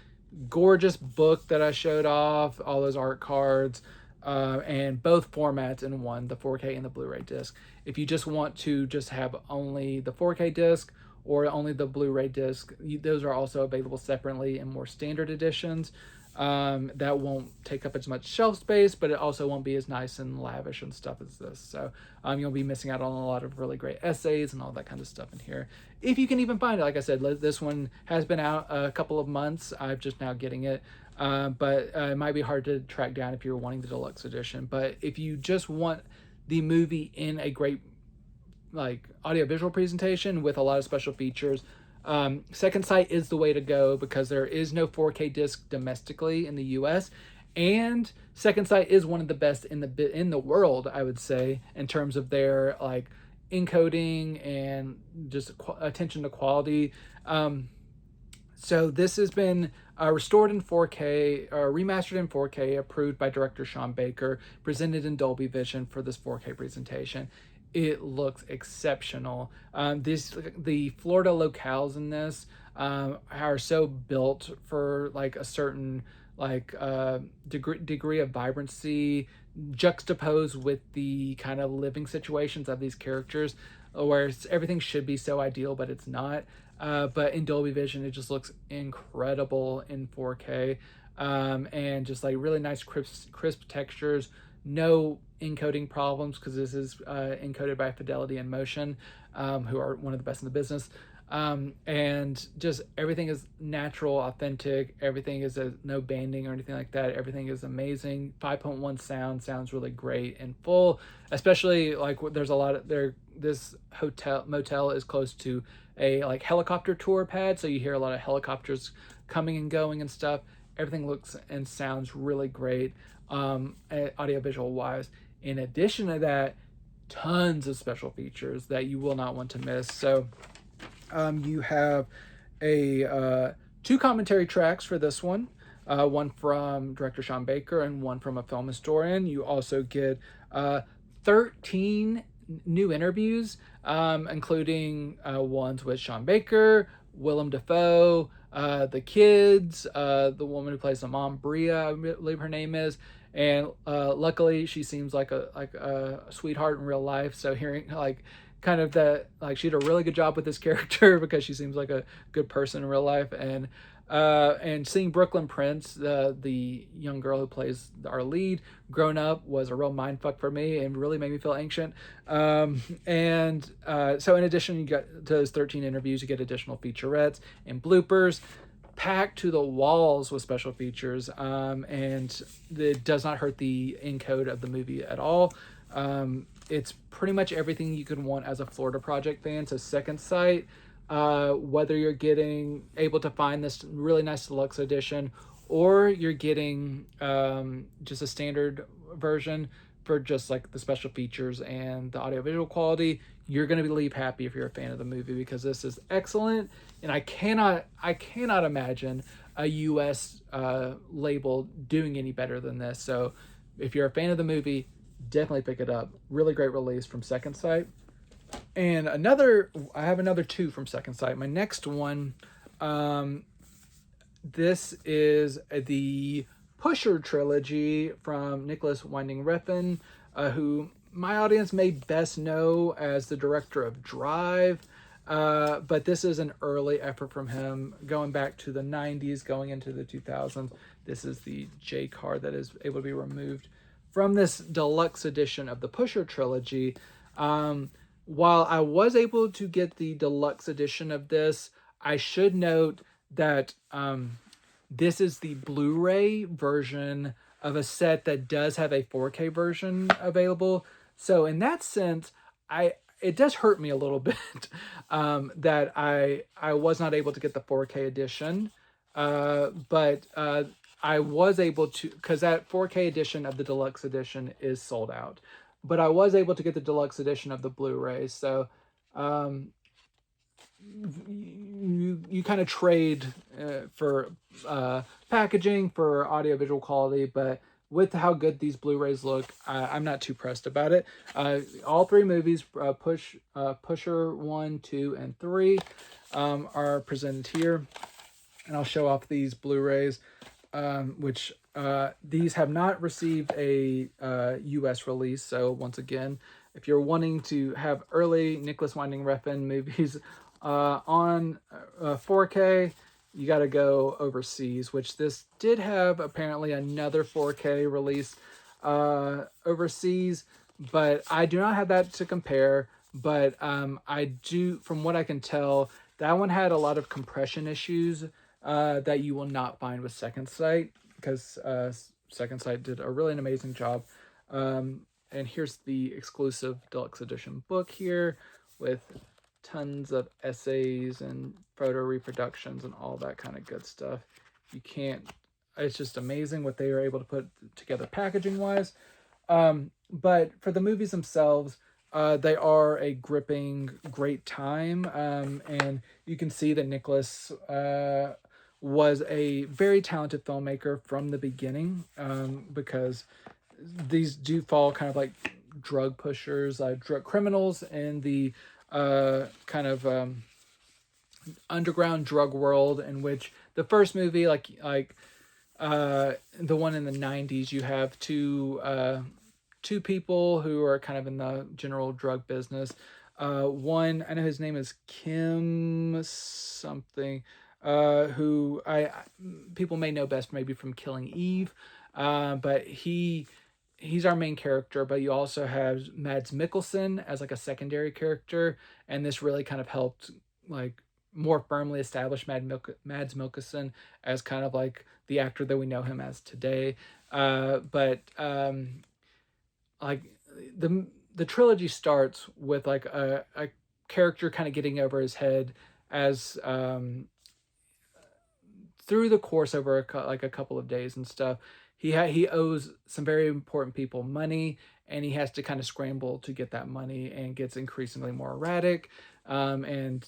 A: gorgeous book that I showed off, all those art cards, and both formats in one, the 4K and the Blu-ray disc. If you just want to just have only the 4K disc or only the Blu-ray disc, those are also available separately in more standard editions. That won't take up as much shelf space, but it also won't be as nice and lavish and stuff as this. So you'll be missing out on a lot of really great essays and all that kind of stuff in here. If you can even find it, like I said, this one has been out a couple of months. I'm just now getting it, but it might be hard to track down if you're wanting the deluxe edition. But if you just want the movie in a great like audiovisual presentation with a lot of special features, Second Sight is the way to go because there is no 4K disc domestically in the US, and Second Sight is one of the best in the world, I would say, in terms of their like encoding and just attention to quality. So this has been restored in 4K, remastered in 4K, approved by director Sean Baker, presented in Dolby Vision for this 4K presentation. It looks exceptional. The Florida locales in this are so built for like a certain like degree of vibrancy, juxtaposed with the kind of living situations of these characters, where everything should be so ideal, but it's not. But in Dolby Vision, it just looks incredible in 4K, and just like really nice crisp textures. No encoding problems because this is encoded by Fidelity and Motion, who are one of the best in the business. And just everything is natural, authentic. Everything is no banding or anything like that. Everything is amazing. 5.1 sounds really great and full, especially like there's a lot of there. This motel is close to a like helicopter tour pad, so you hear a lot of helicopters coming and going and stuff. Everything looks and sounds really great, audiovisual wise. In addition to that, tons of special features that you will not want to miss. So you have a 2 commentary tracks for this one, one from director Sean Baker and one from a film historian. You also get 13 new interviews, including ones with Sean Baker, Willem Dafoe, the kids, the woman who plays the mom, Bria, I believe her name is, and luckily she seems like a sweetheart in real life. So hearing like kind of that, like she did a really good job with this character because she seems like a good person in real life, and seeing Brooklyn Prince, the young girl who plays our lead, grown up was a real mindfuck for me and really made me feel ancient. So in addition, you got to those 13 interviews, you get additional featurettes and bloopers packed to the walls with special features, and it does not hurt the encode of the movie at all. It's pretty much everything you could want as a Florida Project fan. So Second Sight, whether you're able to find this really nice deluxe edition or you're getting just a standard version for just like the special features and the audiovisual quality, you're going to leave happy if you're a fan of the movie, because this is excellent. And I cannot imagine a US label doing any better than this. So if you're a fan of the movie, definitely pick it up. Really great release from Second Sight. And I have another two from Second Sight. My next one, this is the Pusher trilogy from Nicholas Winding Refn, who my audience may best know as the director of Drive. But this is an early effort from him, going back to the 90s, going into the 2000s. This is the J card that is able to be removed from this deluxe edition of the Pusher trilogy. While I was able to get the deluxe edition of this, I should note that this is the Blu-ray version of a set that does have a 4K version available. So in that sense, it does hurt me a little bit that I was not able to get the 4K edition, but I was able to, because that 4K edition of the deluxe edition is sold out. But I was able to get the deluxe edition of the Blu-ray. So you kind of trade for packaging for audiovisual quality, but with how good these Blu-rays look, I'm not too pressed about it. All three movies, Pusher 1, 2, and 3, are presented here. And I'll show off these Blu-rays, which these have not received a US release. So once again, if you're wanting to have early Nicholas Winding Refn movies on 4K, you got to go overseas, which this did have apparently another 4K release overseas, but I do not have that to compare. But I do, from what I can tell, that one had a lot of compression issues that you will not find with Second Sight, because Second Sight did a really an amazing job. And here's the exclusive deluxe edition book here with tons of essays and photo reproductions and all that kind of good stuff. It's just amazing what they are able to put together packaging wise. But for the movies themselves, they are a gripping, great time. And you can see that Nicholas was a very talented filmmaker from the beginning, because these do fall kind of like drug pushers, drug criminals in the kind of underground drug world, in which the first movie, like the one in the 90s, you have two people who are kind of in the general drug business. One, I know his name is Kim something, who people may know best maybe from Killing Eve, but he's our main character. But you also have Mads Mikkelsen as like a secondary character, and this really kind of helped like more firmly establish Mads Mikkelsen as kind of like the actor that we know him as today. But like the trilogy starts with like a character kind of getting over his head as through the course over a couple of days and stuff, he owes some very important people money, and he has to kind of scramble to get that money, and gets increasingly more erratic, and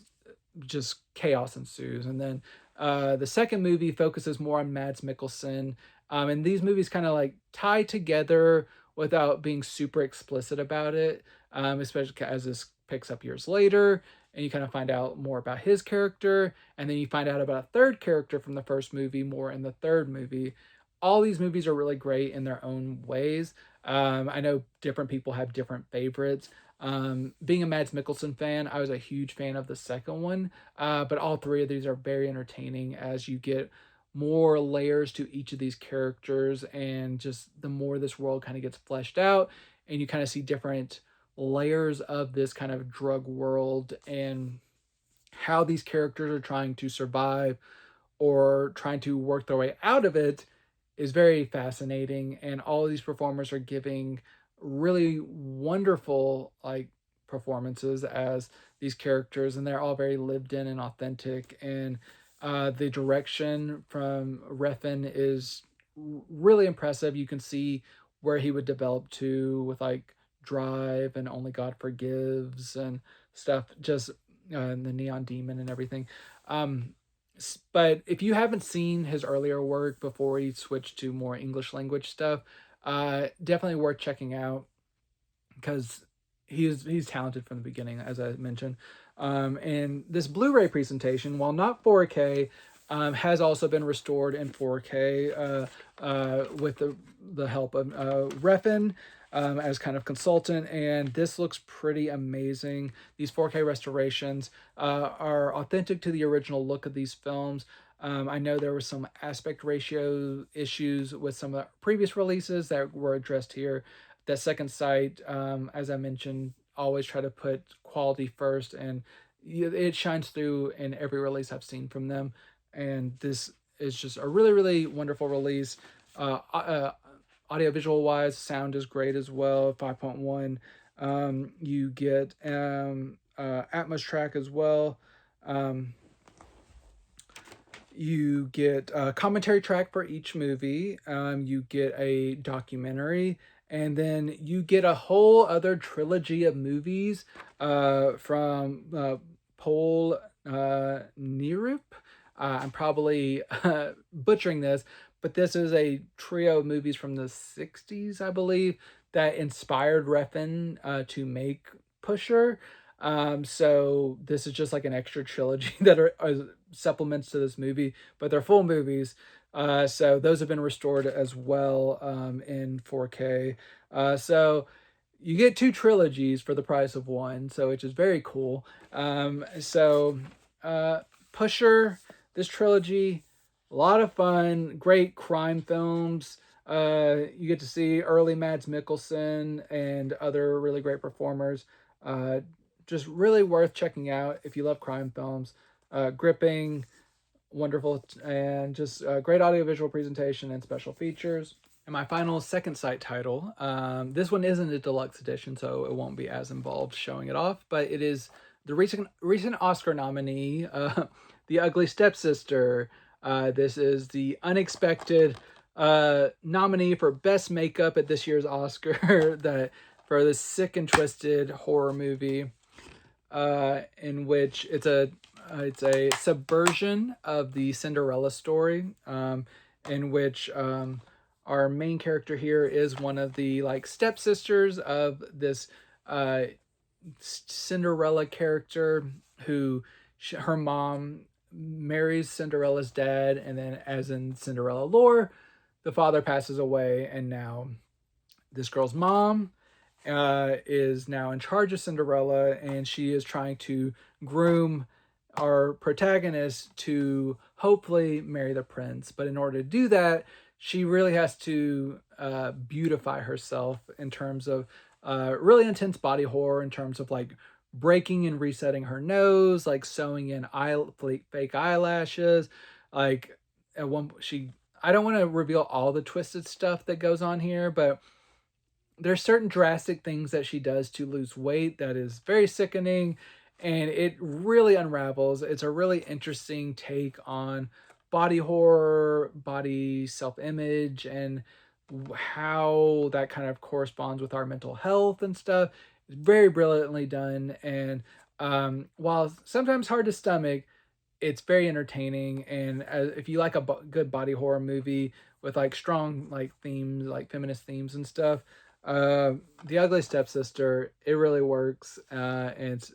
A: just chaos ensues. And then the second movie focuses more on Mads Mikkelsen, and these movies kind of like tie together without being super explicit about it, especially as this picks up years later, and you kind of find out more about his character, and then you find out about a third character from the first movie more in the third movie. All these movies are really great in their own ways. I know different people have different favorites. Being a Mads Mikkelsen fan, I was a huge fan of the second one, but all three of these are very entertaining as you get more layers to each of these characters, and just the more this world kind of gets fleshed out, and you kind of see different layers of this kind of drug world, and how these characters are trying to survive or trying to work their way out of it, is very fascinating. And all of these performers are giving really wonderful like performances as these characters, and they're all very lived in and authentic. And The direction from Refn is really impressive. You can see where he would develop to with like Drive and Only God Forgives and stuff, just and the Neon Demon and everything. Um, but if you haven't seen his earlier work before he switched to more English language stuff, definitely worth checking out because he's talented from the beginning, as I mentioned. And this Blu-ray presentation, while not 4K, has also been restored in 4K with the help of Refn as kind of consultant, and this looks pretty amazing. These 4K restorations are authentic to the original look of these films. I know there were some aspect ratio issues with some of the previous releases that were addressed here. That Second Sight, as I mentioned, always try to put quality first, and it shines through in every release I've seen from them. And this is just a really, really wonderful release. Audiovisual wise, sound is great as well. 5.1. You get Atmos track as well. You get a commentary track for each movie. You get a documentary, and then you get a whole other trilogy of movies from Paul Nierup. I'm probably butchering this, but this is a trio of movies from the 60s, I believe, that inspired Refn to make Pusher. So this is just like an extra trilogy that are supplements to this movie, but they're full movies. So those have been restored as well in 4K. So you get two trilogies for the price of one, so which is very cool. Pusher, this trilogy, a lot of fun, great crime films. You get to see early Mads Mikkelsen and other really great performers. Just really worth checking out if you love crime films. Gripping, wonderful, and just great audiovisual presentation and special features. And my final Second Sight title, this one isn't a deluxe edition, so it won't be as involved showing it off, but it is the recent Oscar nominee, The Ugly Stepsister. This is the unexpected nominee for Best Makeup at this year's Oscar that for this sick and twisted horror movie, in which it's a subversion of the Cinderella story, in which our main character here is one of the like stepsisters of this Cinderella character who her mom marries Cinderella's dad, and then as in Cinderella lore, the father passes away, and now this girl's mom is now in charge of Cinderella, and she is trying to groom our protagonist to hopefully marry the prince. But in order to do that, she really has to beautify herself in terms of really intense body horror, in terms of like breaking and resetting her nose, like sewing in fake eyelashes. Like at one, I don't want to reveal all the twisted stuff that goes on here, but there's certain drastic things that she does to lose weight that is very sickening, and it really unravels. It's a really interesting take on body horror, body self-image, and how that kind of corresponds with our mental health and stuff. It's very brilliantly done, and while sometimes hard to stomach, it's very entertaining. And if you like a good body horror movie with like strong like themes, like feminist themes and stuff, The Ugly Stepsister, it really works, and it's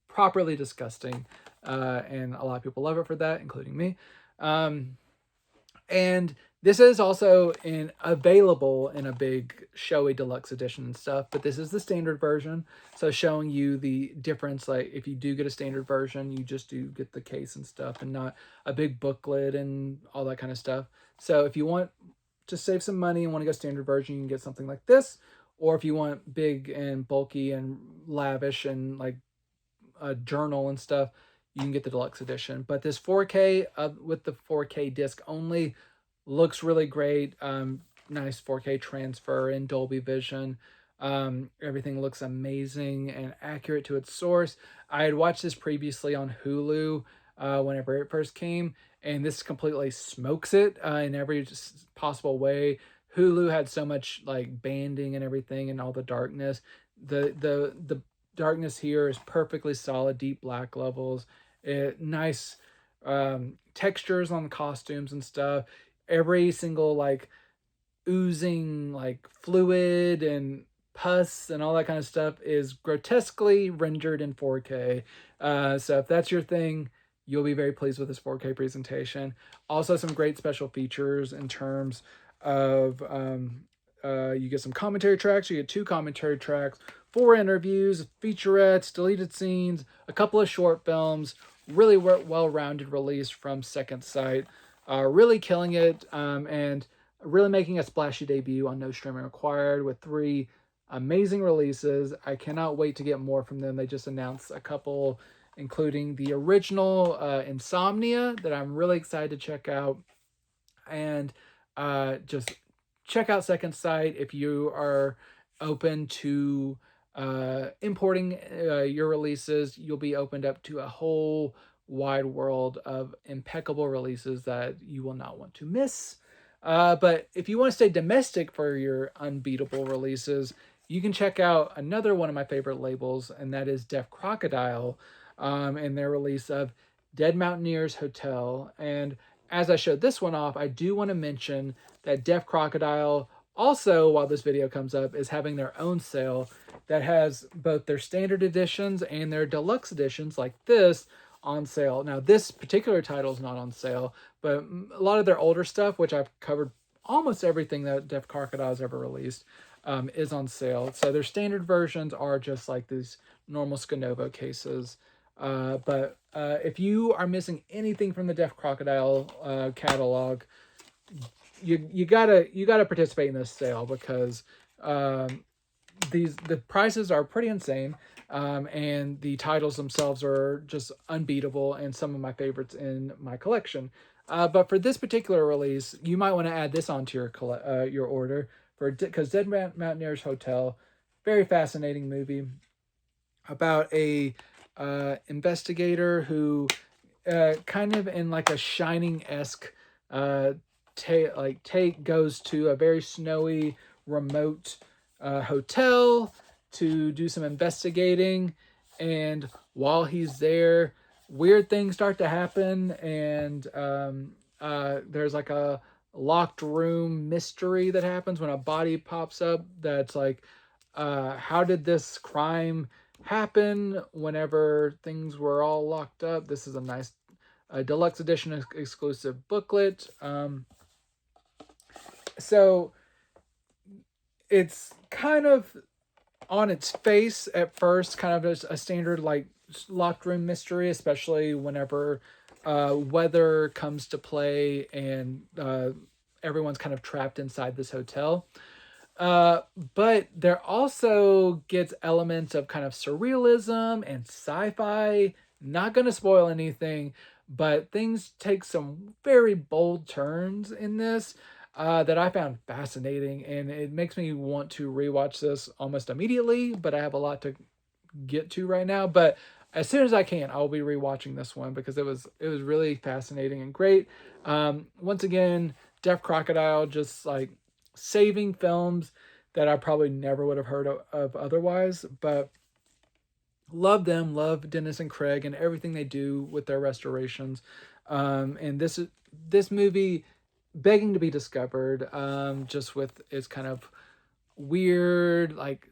A: properly disgusting, and a lot of people love it for that, including me. And this is also available in a big showy deluxe edition and stuff, but this is the standard version, so showing you the difference. Like if you do get a standard version, you just do get the case and stuff, and not a big booklet and all that kind of stuff. So if you want to save some money and want to go standard version, you can get something like this. Or if you want big and bulky and lavish and like a journal and stuff, you can get the deluxe edition. But this 4K with the 4K disc only looks really great. Nice 4K transfer in Dolby Vision. Everything looks amazing and accurate to its source. I had watched this previously on Hulu whenever it first came, and this completely smokes it in every possible way. Hulu had so much like banding and everything and all the darkness. The darkness here is perfectly solid, deep black levels, nice textures on the costumes and stuff. Every single like oozing like fluid and pus and all that kind of stuff is grotesquely rendered in 4K. So if that's your thing, you'll be very pleased with this 4K presentation. Also, some great special features in terms of you get some commentary tracks. You get 2 commentary tracks, 4 interviews, featurettes, deleted scenes, a couple of short films. Really well-rounded release from Second Sight. Really killing it, and really making a splashy debut on No Streaming Required with 3 amazing releases. I cannot wait to get more from them. They just announced a couple, including the original Insomnia that I'm really excited to check out. And just check out Second Sight if you are open to importing your releases. You'll be opened up to a whole wide world of impeccable releases that you will not want to miss. But if you want to stay domestic for your unbeatable releases, you can check out another one of my favorite labels, and that is Deaf Crocodile, and their release of Dead Mountaineer's Hotel. And as I showed this one off, I do want to mention that Deaf Crocodile also, while this video comes up, is having their own sale that has both their standard editions and their deluxe editions like this on sale. Now, this particular title is not on sale, but a lot of their older stuff, which I've covered almost everything that Deaf Crocodile has ever released, is on sale. So their standard versions are just like these normal Skinovo cases. But if you are missing anything from the Deaf Crocodile catalog, you gotta participate in this sale, because the prices are pretty insane, and the titles themselves are just unbeatable and some of my favorites in my collection. But for this particular release, you might want to add this onto your order because Dead Mountaineer's Hotel, very fascinating movie about a investigator who kind of in like a Shining-esque take goes to a very snowy, remote hotel to do some investigating, and while he's there, weird things start to happen, and there's like a locked room mystery that happens when a body pops up that's like, how did this crime happen whenever things were all locked up? This is a nice deluxe edition exclusive booklet. So it's kind of on its face at first, kind of a standard like locked room mystery, especially whenever weather comes to play and everyone's kind of trapped inside this hotel. But there also gets elements of kind of surrealism and sci-fi. Not going to spoil anything, but things take some very bold turns in this that I found fascinating, and it makes me want to rewatch this almost immediately, but I have a lot to get to right now. But as soon as I can, I'll be rewatching this one because it was really fascinating and great. Once again, Deaf Crocodile just like saving films that I probably never would have heard of otherwise, but love them, love Dennis and Craig and everything they do with their restorations. And this movie begging to be discovered, just with its kind of weird, like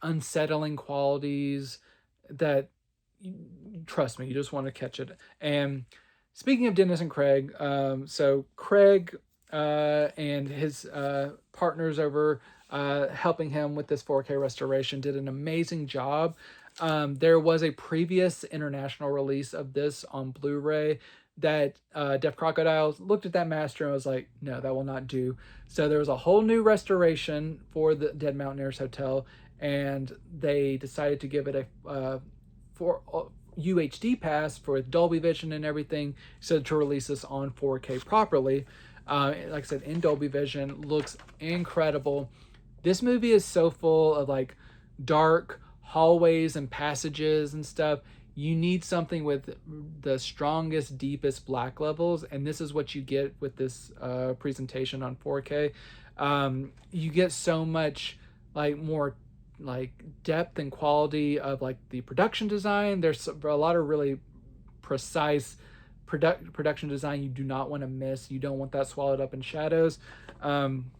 A: unsettling qualities that, trust me, you just want to catch it. And speaking of Dennis and Craig, so Craig and his partners over helping him with this 4K restoration did an amazing job. There was a previous international release of this on Blu-ray that Deaf Crocodile looked at that master and was like, no, that will not do. So there was a whole new restoration for the Dead Mountaineer's Hotel, and they decided to give it a UHD pass for Dolby Vision and everything, so to release this on 4K properly. Like I said, in Dolby Vision, looks incredible. This movie is so full of like dark hallways and passages and stuff. you need something with the strongest, deepest black levels, and this is what you get with this presentation on 4K. You get so much like more like depth and quality of like the production design. There's a lot of really precise production design you do not want to miss. You don't want that swallowed up in shadows. And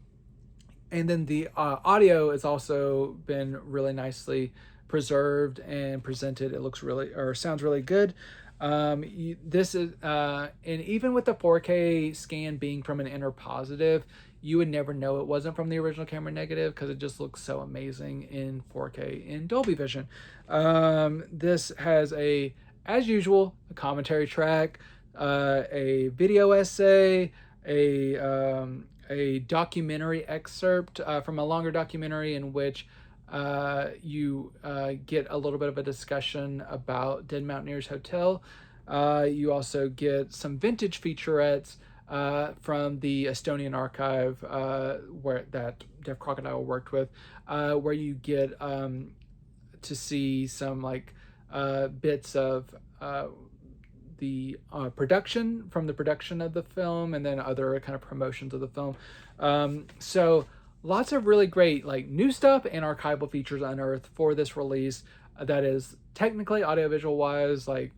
A: then the audio has also been really nicely preserved and presented. It looks really, or sounds really good. This is, and even with the 4K scan being from an inner positive, you would never know it wasn't from the original camera negative because it just looks so amazing in 4K in Dolby Vision. This has as usual, a commentary track, a video essay, a documentary excerpt from a longer documentary in which you get a little bit of a discussion about Dead Mountaineer's Hotel. You also get some vintage featurettes from the Estonian archive where that Deaf Crocodile worked with, where you get to see some like bits of the production of the film, and then other kind of promotions of the film. So lots of really great like new stuff and archival features unearthed for this release that is technically audiovisual wise like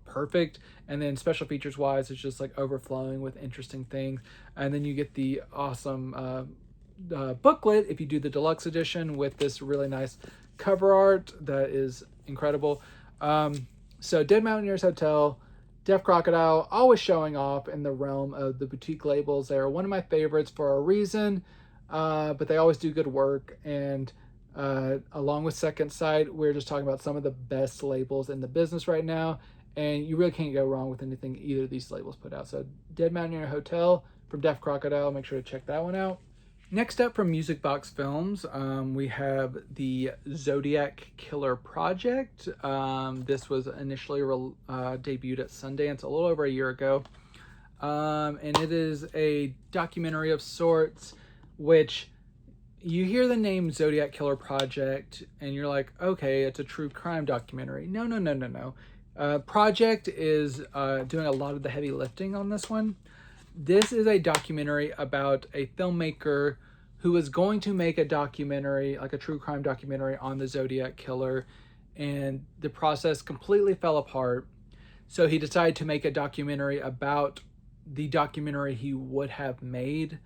A: perfect, and then special features wise it's just like overflowing with interesting things. And then you get the awesome booklet if you do the deluxe edition with this really nice cover art that is incredible. So Dead Mountaineer's Hotel, Deaf Crocodile, always showing off in the realm of the boutique labels. They are one of my favorites for a reason, but they always do good work. And along with Second Sight, we're just talking about some of the best labels in the business right now, and you really can't go wrong with anything either of these labels put out. So Dead Mountaineer Hotel from Deaf Crocodile, make sure to check that one out. Next up from Music Box Films, we have the Zodiac Killer Project. This was initially debuted at Sundance a little over a year ago. And it is a documentary of sorts, which you hear the name Zodiac Killer Project and you're like, okay, it's a true crime documentary. No. Project is doing a lot of the heavy lifting on this one. This is a documentary about a filmmaker who was going to make a documentary, like a true crime documentary on the Zodiac Killer, and the process completely fell apart. So he decided to make a documentary about the documentary he would have made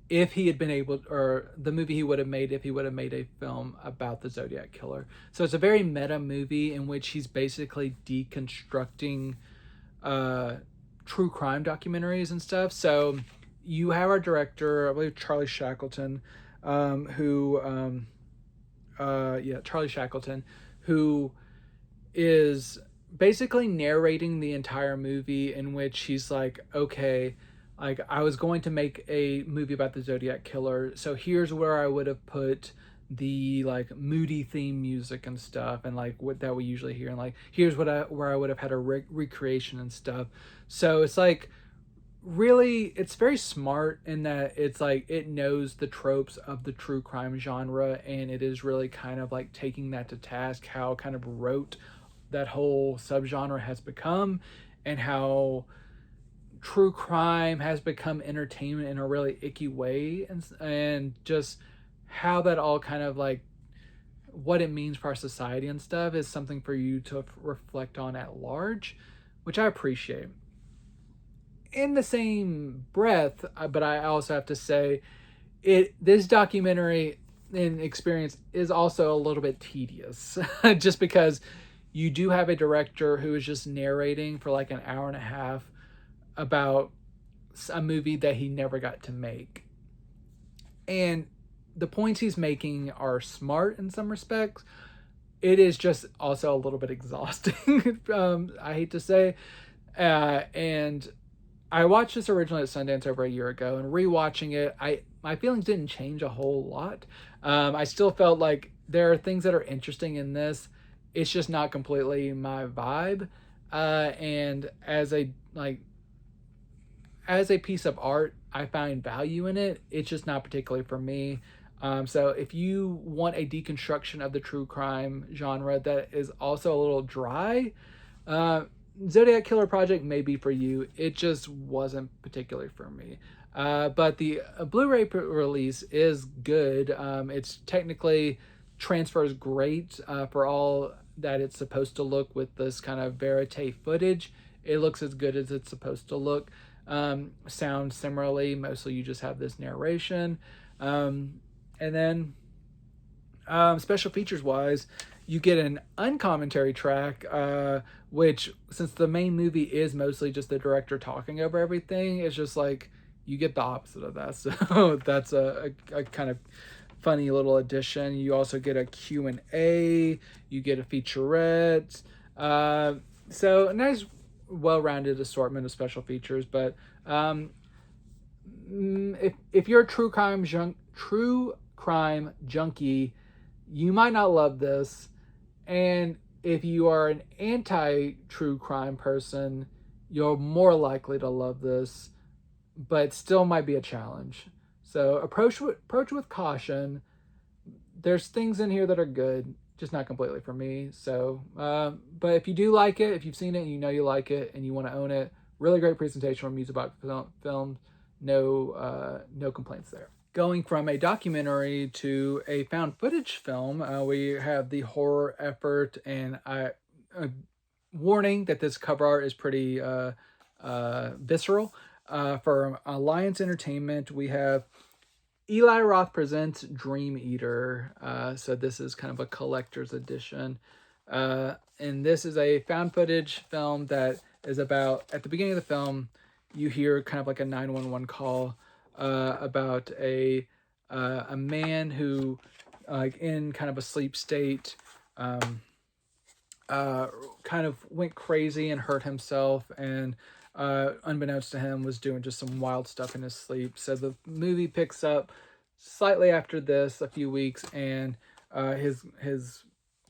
A: if he had been able, or the movie he would have made if he would have made a film about the Zodiac Killer. So it's a very meta movie in which he's basically deconstructing true crime documentaries and stuff. So you have our director, I believe Charlie Shackleton, Charlie Shackleton, who is basically narrating the entire movie, in which he's like, okay, like I was going to make a movie about the Zodiac Killer, so here's where I would have put the like moody theme music and stuff, and like what that we usually hear, and like here's where I would have had a recreation and stuff. So it's like really, it's very smart in that it's like it knows the tropes of the true crime genre, and it is really kind of like taking that to task, how kind of rote that whole subgenre has become, and how true crime has become entertainment in a really icky way, and just how that all kind of like what it means for our society and stuff is something for you to reflect on at large, which I appreciate. In the same breath, but I also have to say, this documentary and experience is also a little bit tedious, just because you do have a director who is just narrating for like an hour and a half about a movie that he never got to make. And the points he's making are smart in some respects. It is just also a little bit exhausting, I hate to say. And I watched this originally at Sundance over a year ago, and rewatching it, my feelings didn't change a whole lot. I still felt like there are things that are interesting in this. It's just not completely my vibe. And as a piece of art, I find value in it. It's just not particularly for me. So if you want a deconstruction of the true crime genre that is also a little dry, Uh, Zodiac Killer Project may be for you. It just wasn't particularly for me. But the Blu-ray release is good. It's technically transfers great for all that it's supposed to look with this kind of verite footage. It looks as good as it's supposed to look. Sounds similarly. Mostly you just have this narration. And then special features wise, you get an uncommentary track, which, since the main movie is mostly just the director talking over everything, it's just like you get the opposite of that. So that's a kind of funny little addition. You also get a Q&A, you get a featurette. So a nice, well-rounded assortment of special features. But if you're a true crime junkie, you might not love this. And if you are an anti true crime person, you're more likely to love this, but still might be a challenge. So approach with caution. There's things in here that are good, just not completely for me. So, but if you do like it, if you've seen it and you know you like it and you want to own it, really great presentation from Music Box Film. No complaints there. Going from a documentary to a found footage film, we have the horror effort, and warning that this cover art is pretty visceral. For Alliance Entertainment, we have Eli Roth presents Dream Eater. So this is kind of a collector's edition. And this is a found footage film that is about, at the beginning of the film, you hear kind of like a 911 call about a man who, like, in kind of a sleep state, kind of went crazy and hurt himself, and unbeknownst to him was doing just some wild stuff in his sleep. So the movie picks up slightly after this, a few weeks, and his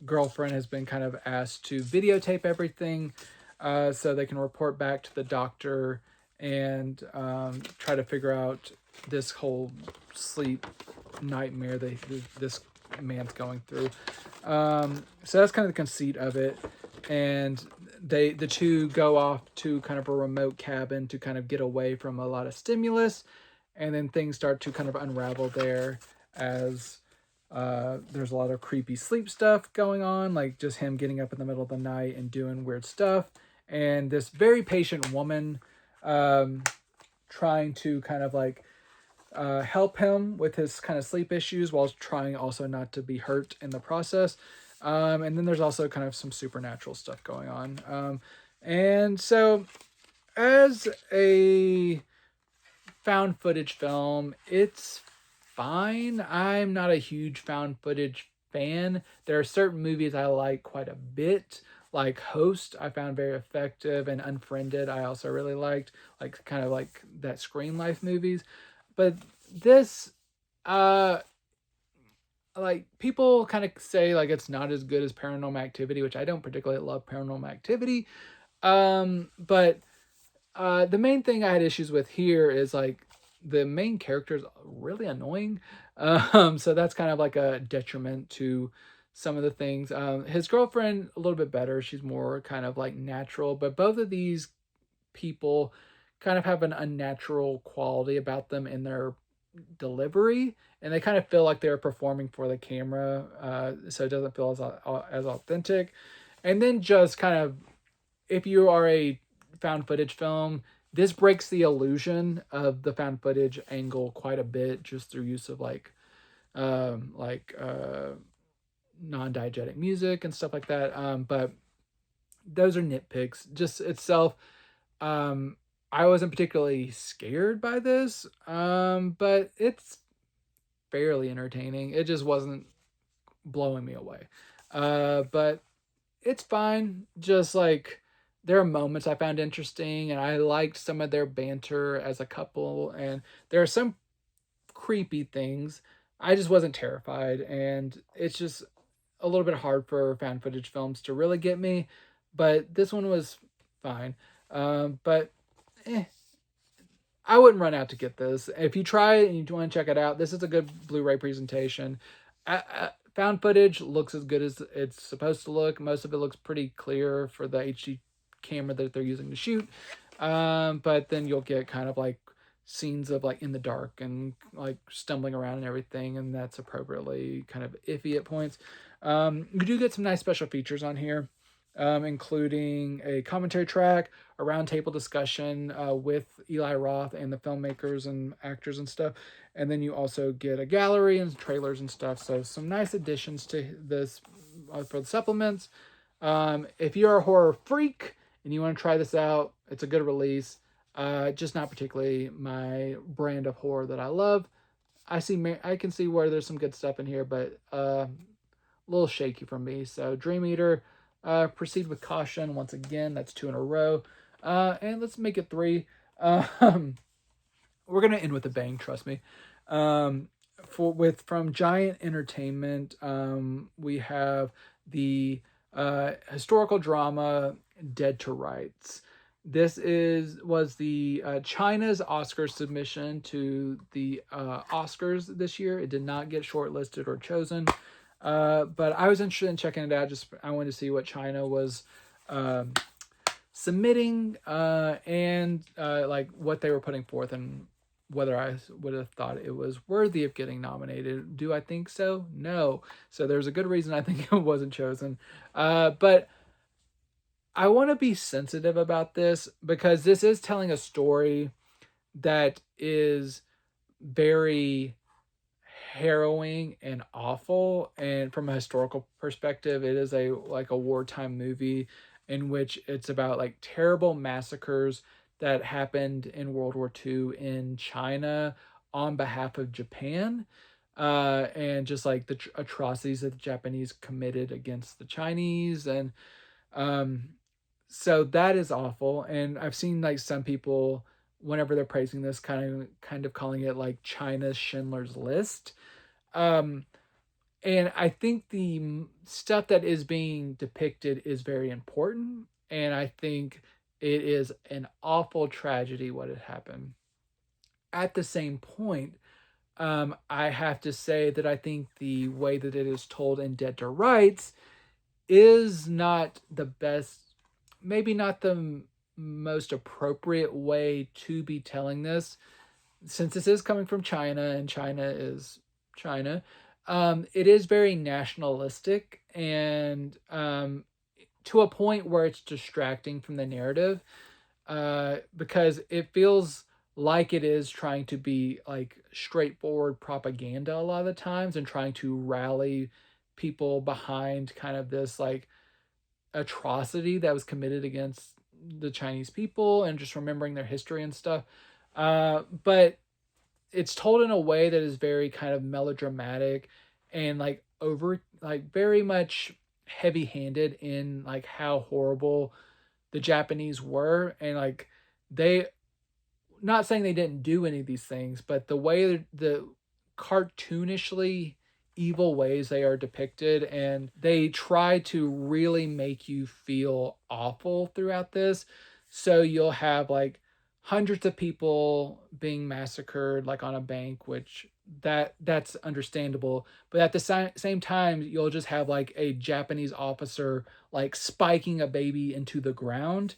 A: girlfriend has been kind of asked to videotape everything, so they can report back to the doctor and try to figure out this whole sleep nightmare that this man's going through. So that's kind of the conceit of it. And the two go off to kind of a remote cabin to kind of get away from a lot of stimulus. And then things start to kind of unravel there as there's a lot of creepy sleep stuff going on, like just him getting up in the middle of the night and doing weird stuff. And this very patient woman trying to kind of like help him with his kind of sleep issues while trying also not to be hurt in the process. And then there's also kind of some supernatural stuff going on. And so as a found footage film, it's fine. I'm not a huge found footage fan. There are certain movies I like quite a bit, like Host I found very effective, and Unfriended I also really liked, like kind of like that Screen Life movies. But this, like, people kind of say like it's not as good as Paranormal Activity, which I don't particularly love Paranormal Activity. But the main thing I had issues with here is like the main character is really annoying. So that's kind of like a detriment to some of the things. His girlfriend, a little bit better. She's more kind of like natural, but both of these people kind of have an unnatural quality about them in their delivery, and they kind of feel like they're performing for the camera, so it doesn't feel as authentic. And then just kind of, if you are a found footage film, this breaks the illusion of the found footage angle quite a bit, just through use of like non-diegetic music and stuff like that. But those are nitpicks. Just itself, I wasn't particularly scared by this, but it's fairly entertaining. It just wasn't blowing me away. But it's fine. Just like, there are moments I found interesting, and I liked some of their banter as a couple, and there are some creepy things. I just wasn't terrified, and it's just a little bit hard for found footage films to really get me, but this one was fine. But I wouldn't run out to get this. If you try it and you want to check it out, this is a good Blu-ray presentation. found footage looks as good as it's supposed to look. Most of it looks pretty clear for the HD camera that they're using to shoot. But then you'll get kind of like scenes of like in the dark and like stumbling around and everything, and that's appropriately kind of iffy at points. You do get some nice special features on here, including a commentary track, a roundtable discussion with Eli Roth and the filmmakers and actors and stuff. And then you also get a gallery and trailers and stuff. So some nice additions to this for the supplements. If you're a horror freak and you want to try this out, it's a good release. Just not particularly my brand of horror that I love. I can see where there's some good stuff in here, but a little shaky from me. So Dream Eater, proceed with caution. Once again, that's 2 in a row. And let's make it 3. We're gonna end with a bang, trust me. From Giant Entertainment, we have the historical drama Dead to Rights. This was the China's Oscar submission to the Oscars this year. It did not get shortlisted or chosen, but I was interested in checking it out. I wanted to see what China was submitting and like what they were putting forth and whether I would have thought it was worthy of getting nominated. Do I think so? No. So there's a good reason I think it wasn't chosen. But I want to be sensitive about this because this is telling a story that is very harrowing and awful. And from a historical perspective, it is a wartime movie in which it's about like terrible massacres that happened in World War II in China on behalf of Japan, and just like the atrocities that the Japanese committed against the Chinese. And so that is awful. And I've seen like some people, whenever they're praising this, kind of calling it like China's Schindler's List. And I think the stuff that is being depicted is very important. And I think it is an awful tragedy what had happened. At the same point, I have to say that I think the way that it is told in Dead to Rights is not the best, maybe not the most appropriate way to be telling this, since this is coming from China and China is China. It is very nationalistic and to a point where it's distracting from the narrative, because it feels like it is trying to be like straightforward propaganda a lot of the times and trying to rally people behind kind of this like atrocity that was committed against the Chinese people and just remembering their history and stuff. But it's told in a way that is very kind of melodramatic and like very much heavy-handed in like how horrible the Japanese were. And like they, not saying they didn't do any of these things, but the way the cartoonishly evil ways they are depicted, and they try to really make you feel awful throughout this. So you'll have like hundreds of people being massacred like on a bank, which that's understandable, but at the same time you'll just have like a Japanese officer like spiking a baby into the ground.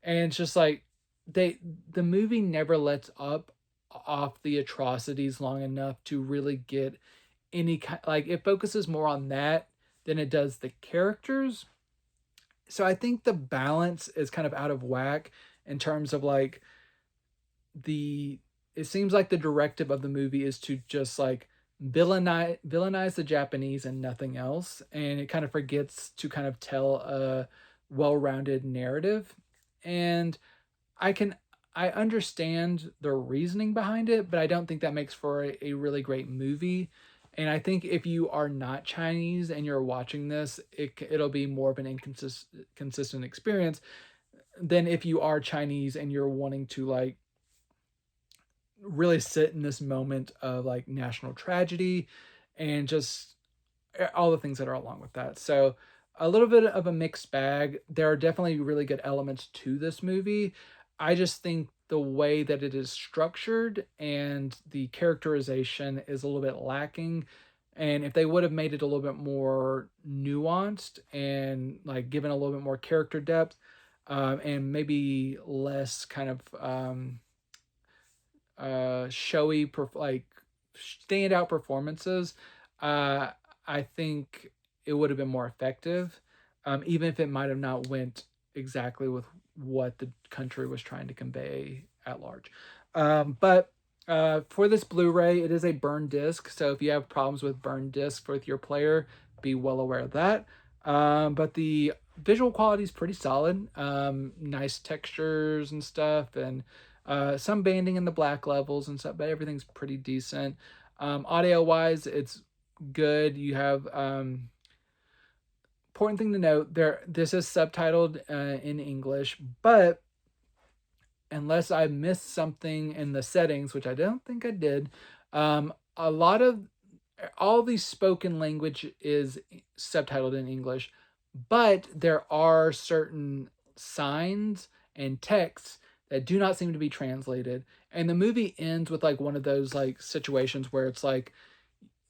A: And it's just like the movie never lets up off the atrocities long enough to really get any kind, like it focuses more on that than it does the characters. So I think the balance is kind of out of whack in terms of like it seems like the directive of the movie is to just like villainize the Japanese and nothing else, and it kind of forgets to kind of tell a well-rounded narrative. And I understand the reasoning behind it, but I don't think that makes for a really great movie. And I think if you are not Chinese and you're watching this, it'll be more of an inconsistent experience than if you are Chinese and you're wanting to like really sit in this moment of like national tragedy and just all the things that are along with that. So a little bit of a mixed bag. There are definitely really good elements to this movie. I just think the way that it is structured and the characterization is a little bit lacking. And if they would have made it a little bit more nuanced and like given a little bit more character depth, and maybe less kind of showy, like standout performances, I think it would have been more effective, even if it might have not went exactly with what the country was trying to convey at large. But for this Blu-ray, it is a burned disc, so if you have problems with burned disc with your player, be well aware of that. But the visual quality is pretty solid. Nice textures and stuff, and some banding in the black levels and stuff, but everything's pretty decent. Audio-wise, it's good. You have important thing to note there. This is subtitled in English, but unless I missed something in the settings, which I don't think I did, a lot of all the spoken language is subtitled in English, but there are certain signs and texts that do not seem to be translated. And the movie ends with like one of those like situations where it's like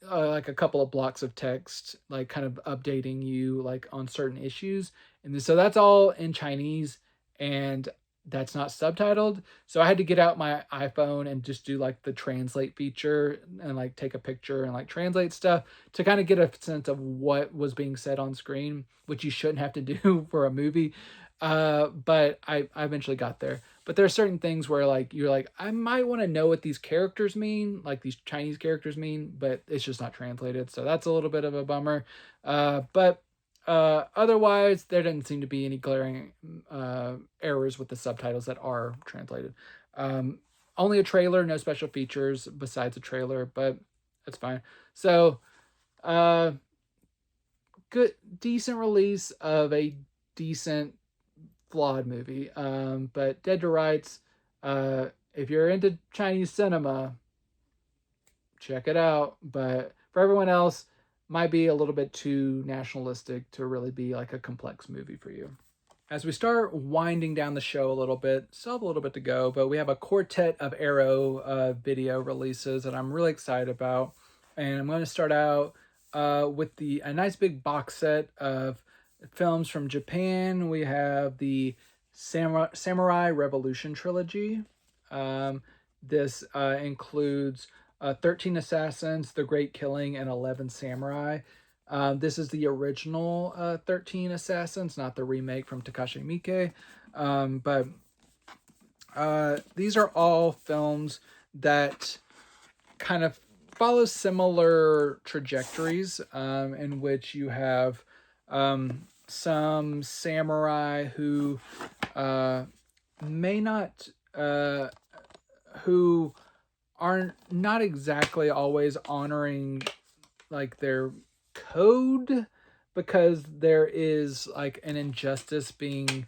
A: a couple of blocks of text, like kind of updating you like on certain issues. And so that's all in Chinese, and that's not subtitled. So I had to get out my iPhone and just do like the translate feature and like take a picture and like translate stuff to kind of get a sense of what was being said on screen, which you shouldn't have to do for a movie. But I eventually got there. But there are certain things where like you're like, I might want to know what these characters mean, like these Chinese characters mean, but it's just not translated. So that's a little bit of a bummer. But otherwise, there didn't seem to be any glaring errors with the subtitles that are translated. Only a trailer, no special features besides a trailer, but that's fine. So, good, decent release of a decent flawed movie. But Dead to Rights, if you're into Chinese cinema, check it out. But for everyone else, might be a little bit too nationalistic to really be like a complex movie for you. As we start winding down the show a little bit, still have a little bit to go, but we have a quartet of Arrow video releases that I'm really excited about. And I'm going to start out with a nice big box set of films from Japan. We have the Samurai Revolution trilogy. This includes 13 Assassins, The Great Killing, and 11 Samurai. This is the original 13 Assassins, not the remake from Takashi Miike. But these are all films that kind of follow similar trajectories, in which you have some samurai who may not, who are not exactly always honoring like their code, because there is like an injustice being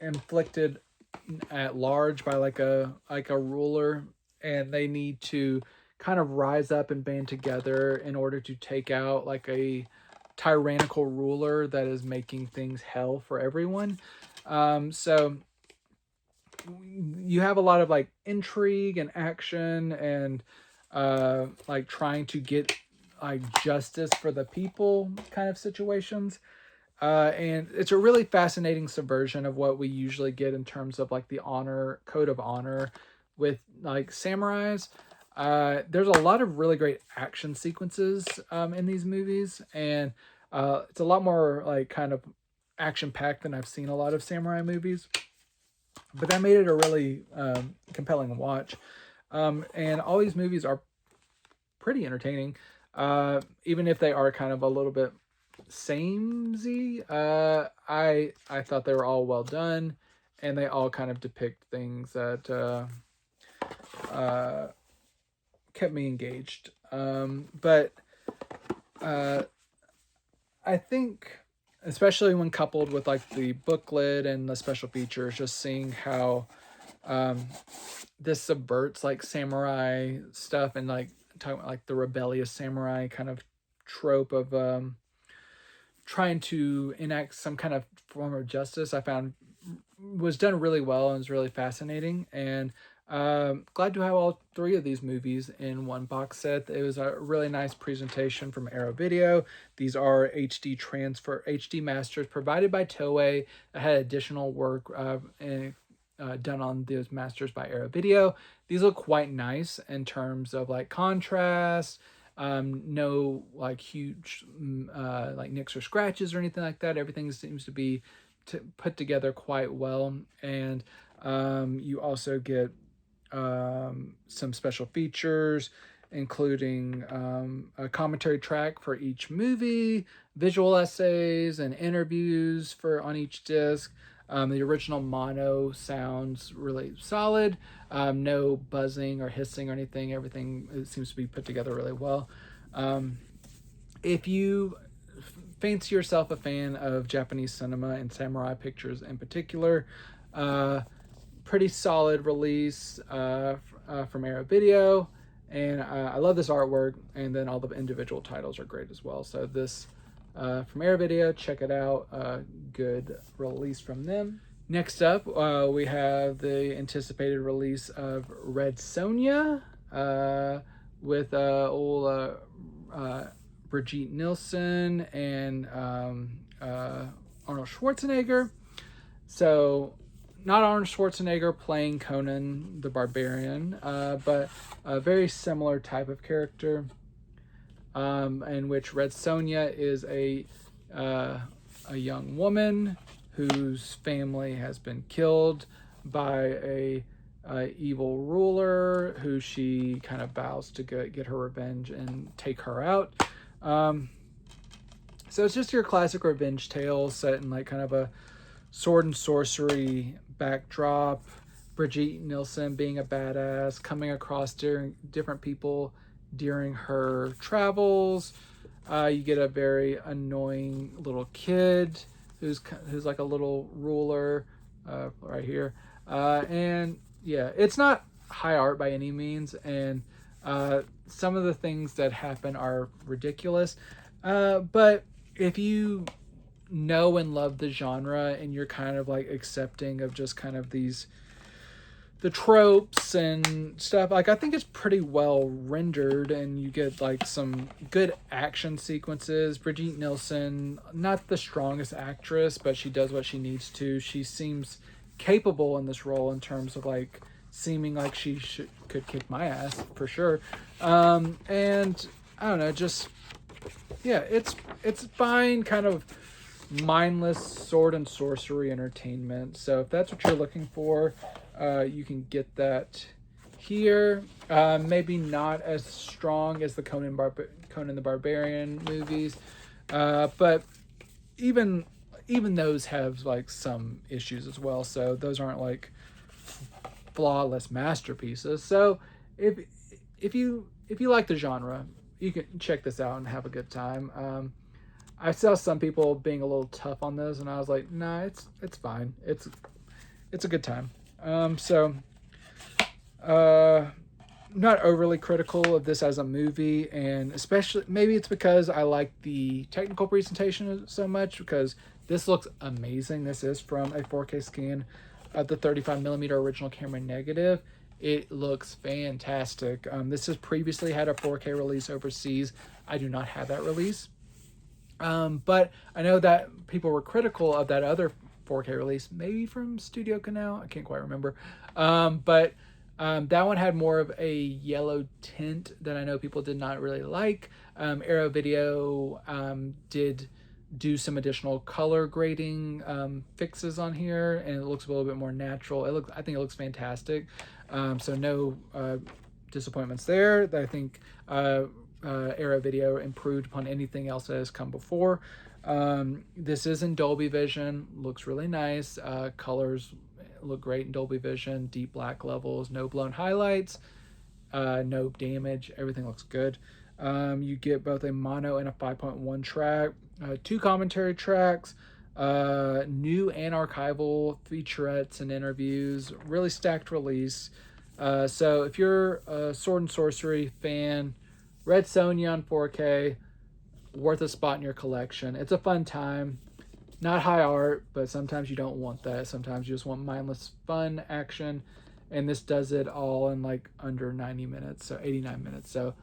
A: inflicted at large by like a ruler, and they need to kind of rise up and band together in order to take out like a tyrannical ruler that is making things hell for everyone. So you have a lot of like intrigue and action and like trying to get like justice for the people kind of situations. And it's a really fascinating subversion of what we usually get in terms of like the code of honor with like samurais. There's a lot of really great action sequences in these movies, and it's a lot more like kind of action packed than I've seen a lot of samurai movies. But that made it a really compelling watch. And all these movies are pretty entertaining, even if they are kind of a little bit samey. I thought they were all well done, and they all kind of depict things that kept me engaged. But I think, especially when coupled with like the booklet and the special features, just seeing how this subverts like samurai stuff and like talking about like the rebellious samurai kind of trope of trying to enact some kind of form of justice, I found was done really well and was really fascinating. And Glad to have all three of these movies in one box set. It was a really nice presentation from Arrow Video. These are HD masters provided by Toei that had additional work done on those masters by Arrow Video. These look quite nice in terms of like contrast. No like huge like nicks or scratches or anything like that. Everything seems to be put together quite well, and you also get some special features, including a commentary track for each movie, visual essays, and interviews on each disc. The original mono sounds really solid. No buzzing or hissing or anything. Everything seems to be put together really well. If you fancy yourself a fan of Japanese cinema and samurai pictures in particular, pretty solid release from Arrow Video, and I love this artwork, and then all the individual titles are great as well. So this from Arrow Video, check it out. Good release from them. Next up, we have the anticipated release of Red Sonja with old Brigitte Nielsen and Arnold Schwarzenegger. So not Arnold Schwarzenegger playing Conan the Barbarian, but a very similar type of character, in which Red Sonja is a young woman whose family has been killed by a evil ruler who she kind of vows to get her revenge and take her out. So it's just your classic revenge tale set in like kind of a sword and sorcery backdrop. Brigitte Nielsen being a badass, coming across different people during her travels. You get a very annoying little kid who's like a little ruler right here. And yeah, it's not high art by any means, and some of the things that happen are ridiculous. But if you know and love the genre and you're kind of like accepting of just kind of the tropes and stuff, like I think it's pretty well rendered, and you get like some good action sequences. Brigitte Nielsen, not the strongest actress, but she does what she needs to. She seems capable in this role in terms of like seeming like she could kick my ass for sure. And I don't know, just yeah, it's fine, kind of mindless sword and sorcery entertainment. So if that's what you're looking for, you can get that here. Maybe not as strong as the Conan the Barbarian movies, but even those have like some issues as well. So those aren't like flawless masterpieces. So if you like the genre, you can check this out and have a good time. I saw some people being a little tough on this, and I was like, nah, it's fine. It's a good time. Not overly critical of this as a movie, and especially maybe it's because I like the technical presentation so much, because this looks amazing. This is from a 4K scan of the 35mm original camera negative. It looks fantastic. This has previously had a 4K release overseas. I do not have that release. But I know that people were critical of that other 4K release, maybe from Studio Canal. I can't quite remember. But that one had more of a yellow tint that I know people did not really like. Arrow Video did do some additional color grading fixes on here, and it looks a little bit more natural. I think it looks fantastic. So no disappointments there. I think Arrow Video improved upon anything else that has come before. This is in Dolby Vision, looks really nice. Colors look great in Dolby Vision, deep black levels, no blown highlights, no damage, everything looks good. You get both a mono and a 5.1 track, 2 commentary tracks, new and archival featurettes and interviews, really stacked release. So if you're a sword and sorcery fan, Red Sonja on 4K, worth a spot in your collection. It's a fun time. Not high art, but sometimes you don't want that. Sometimes you just want mindless fun, action, and this does it all in like under 90 minutes, so 89 minutes. So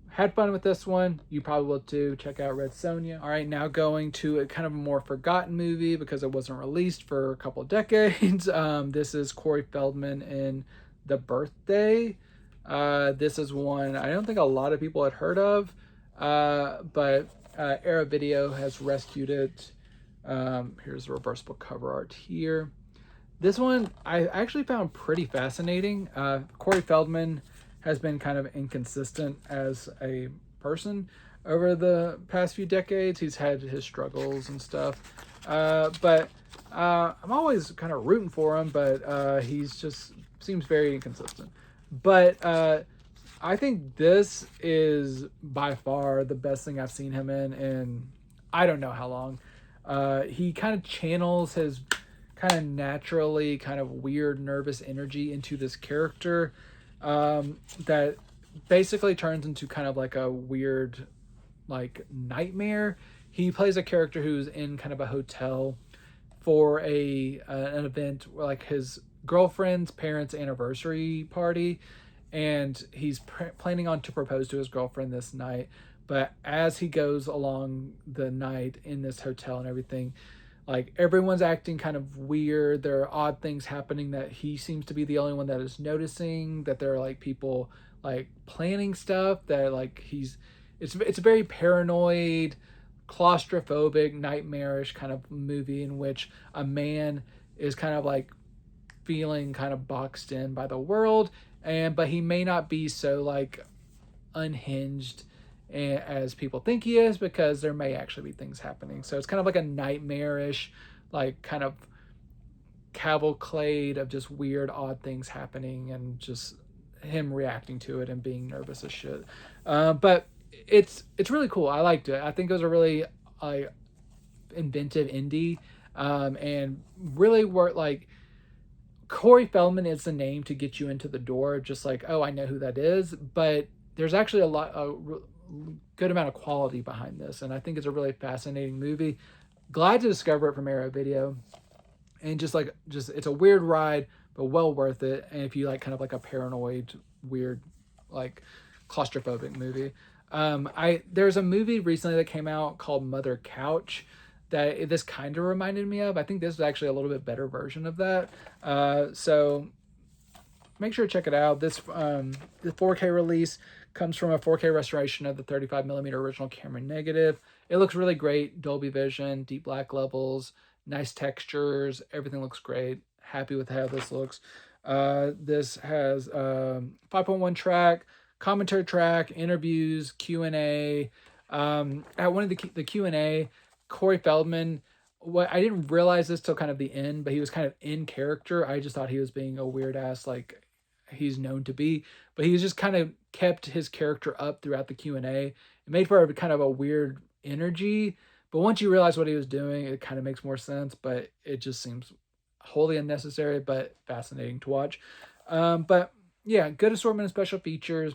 A: had fun with this one. You probably will too. Check out Red Sonja. All right, now going to a kind of more forgotten movie because it wasn't released for a couple of decades. This is Corey Feldman in The Birthday. This is one I don't think a lot of people had heard of, but Era Video has rescued it. Here's the reversible cover art here. This one I actually found pretty fascinating. Corey Feldman has been kind of inconsistent as a person over the past few decades. He's had his struggles and stuff. But I'm always kind of rooting for him, but he's just seems very inconsistent. But I think this is by far the best thing I've seen him in I don't know how long. He kind of channels his kind of naturally kind of weird, nervous energy into this character that basically turns into kind of like a weird like nightmare. He plays a character who's in kind of a hotel for an event, like his girlfriend's parents' anniversary party, and he's planning on to propose to his girlfriend this night. But as he goes along the night in this hotel and everything, like everyone's acting kind of weird. There are odd things happening that he seems to be the only one that is noticing, that there are like people like planning stuff that like it's a very paranoid, claustrophobic, nightmarish kind of movie in which a man is kind of like feeling kind of boxed in by the world, but he may not be so like unhinged as people think he is, because there may actually be things happening. So it's kind of like a nightmarish, like kind of cavalcade of just weird, odd things happening, and just him reacting to it and being nervous as shit. But it's really cool. I liked it. I think it was a really inventive indie, and really worked. Like Corey Feldman is the name to get you into the door. Just like, oh, I know who that is, but there's actually a good amount of quality behind this, and I think it's a really fascinating movie. Glad to discover it from Arrow Video, and just it's a weird ride, but well worth it. And if you like kind of like a paranoid, weird, like claustrophobic movie, there's a movie recently that came out called Mother Couch that this kind of reminded me of. I think this is actually a little bit better version of that. So make sure to check it out. This the 4K release comes from a 4K restoration of the 35mm original camera negative. It looks really great. Dolby Vision, deep black levels, nice textures. Everything looks great. Happy with how this looks. This has 5.1 track, commentary track, interviews, Q&A. At one of the Q&A, Corey Feldman, I didn't realize this till kind of the end, but he was kind of in character. I just thought he was being a weird ass like he's known to be, but he was just kind of kept his character up throughout the Q&A. It made for a kind of a weird energy, but once you realize what he was doing, it kind of makes more sense, but it just seems wholly unnecessary, but fascinating to watch. But yeah, good assortment of special features,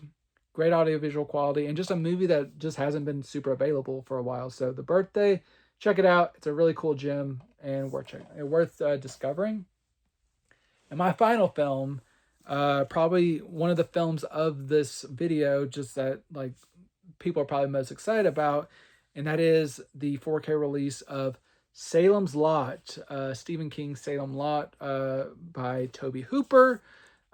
A: great audiovisual quality, and just a movie that just hasn't been super available for a while. So The Birthday, check it out. It's a really cool gem and worth discovering. And my final film, probably one of the films of this video, just that like people are probably most excited about, and that is the 4K release of Salem's Lot, Stephen King's Salem Lot, by Tobe Hooper.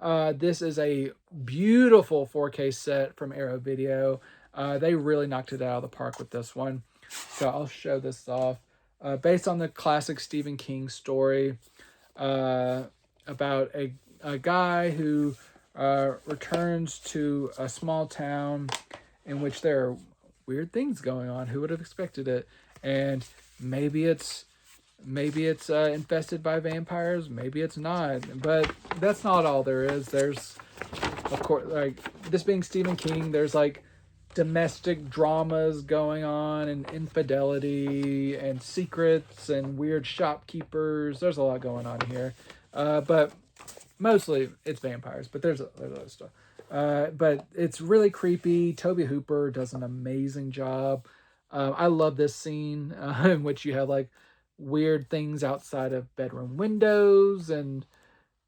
A: This is a beautiful 4K set from Arrow Video. They really knocked it out of the park with this one. So I'll show this off. Based on the classic Stephen King story about a guy who returns to a small town in which there are weird things going on. Who would have expected it? And maybe it's infested by vampires, maybe it's not, but that's not all there is. There's, of course, like this being Stephen King, there's like domestic dramas going on, and infidelity and secrets and weird shopkeepers. There's a lot going on here, but mostly it's vampires, but there's other stuff. But it's really creepy. Tobe Hooper does an amazing job. I love this scene in which you have like weird things outside of bedroom windows, and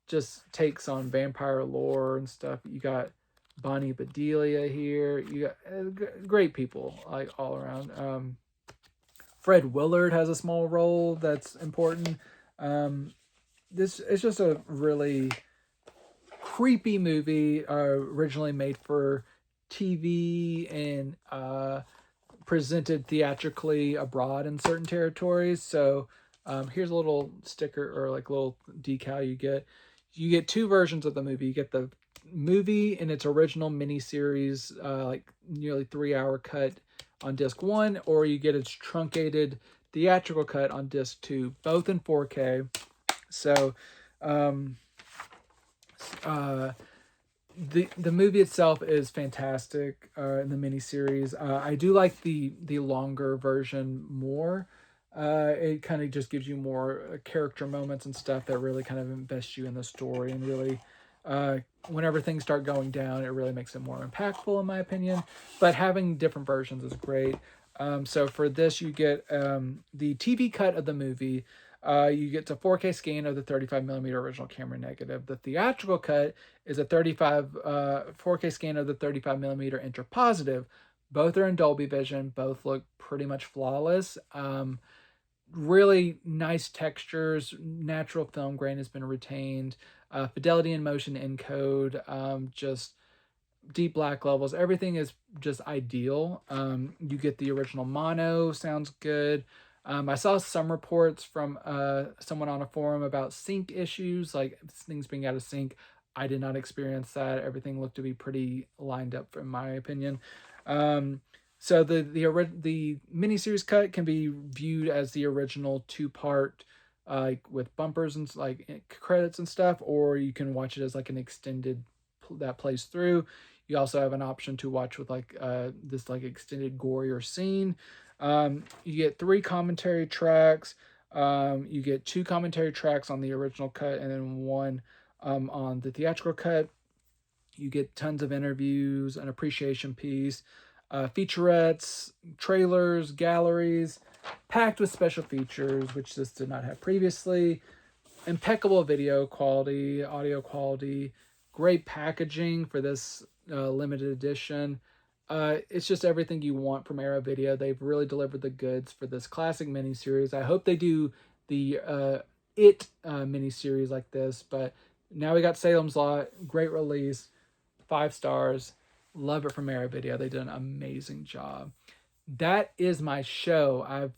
A: just takes on vampire lore and stuff. You got Bonnie Bedelia here. You got great people like all around. Fred Willard has a small role that's important. This is just a really creepy movie, originally made for TV and presented theatrically abroad in certain territories. So here's a little sticker or like little decal you get. You get two versions of the movie. You get the movie in its original miniseries, like nearly 3 hour cut on disc 1, or you get its truncated theatrical cut on disc 2, both in 4K. So the movie itself is fantastic in the miniseries. I do like the longer version more. It kind of just gives you more character moments and stuff that really kind of invest you in the story, and really whenever things start going down, it really makes it more impactful in my opinion. But having different versions is great. So for this, you get the TV cut of the movie. You get a 4K scan of the 35mm original camera negative. The theatrical cut is a 4K scan of the 35mm inter positive. Both are in Dolby Vision. Both look pretty much flawless. Really nice textures. Natural film grain has been retained. Fidelity and motion encode. Just deep black levels. Everything is just ideal. You get the original mono. Sounds good. I saw some reports from someone on a forum about sync issues, like things being out of sync. I did not experience that. Everything looked to be pretty lined up, in my opinion. So the miniseries cut can be viewed as the original 2-part, like with bumpers and like credits and stuff, or you can watch it as like an extended that plays through. You also have an option to watch with like this like extended gorier scene. You get 3 commentary tracks. You get 2 commentary tracks on the original cut and then 1 on the theatrical cut. You get tons of interviews, an appreciation piece, featurettes, trailers, galleries, packed with special features, which this did not have previously. Impeccable video quality, audio quality, great packaging for this limited edition. It's just everything you want from Arrow Video. They've really delivered the goods for this classic miniseries. I hope they do the miniseries like this, but now we got Salem's Lot. Great release. 5 stars. Love it from Arrow Video. They did an amazing job. That is my show. I've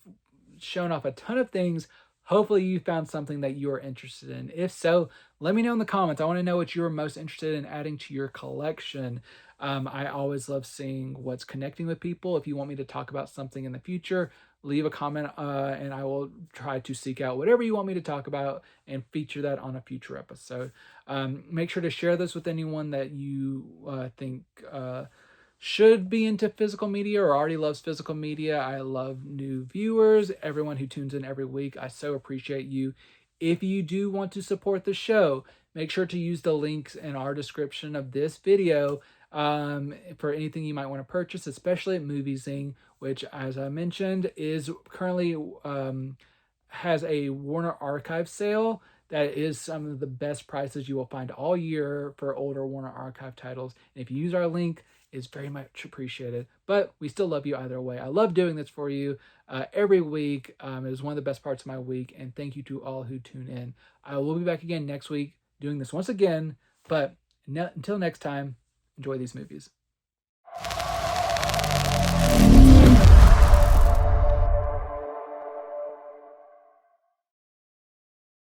A: shown off a ton of things. Hopefully you found something that you're interested in. If so, let me know in the comments. I want to know what you're most interested in adding to your collection. I always love seeing what's connecting with people. If you want me to talk about something in the future, leave a comment and I will try to seek out whatever you want me to talk about and feature that on a future episode. Make sure to share this with anyone that you think should be into physical media or already loves physical media. I love new viewers, everyone who tunes in every week. I so appreciate you. If you do want to support the show, make sure to use the links in our description of this video for anything you might want to purchase, especially at MovieZing, which, as I mentioned, is currently has a Warner Archive sale. That is some of the best prices you will find all year for older Warner Archive titles. And if you use our link, it's very much appreciated. But we still love you either way. I love doing this for you every week. It is one of the best parts of my week. And thank you to all who tune in. I will be back again next week doing this once again. But until next time, enjoy these movies.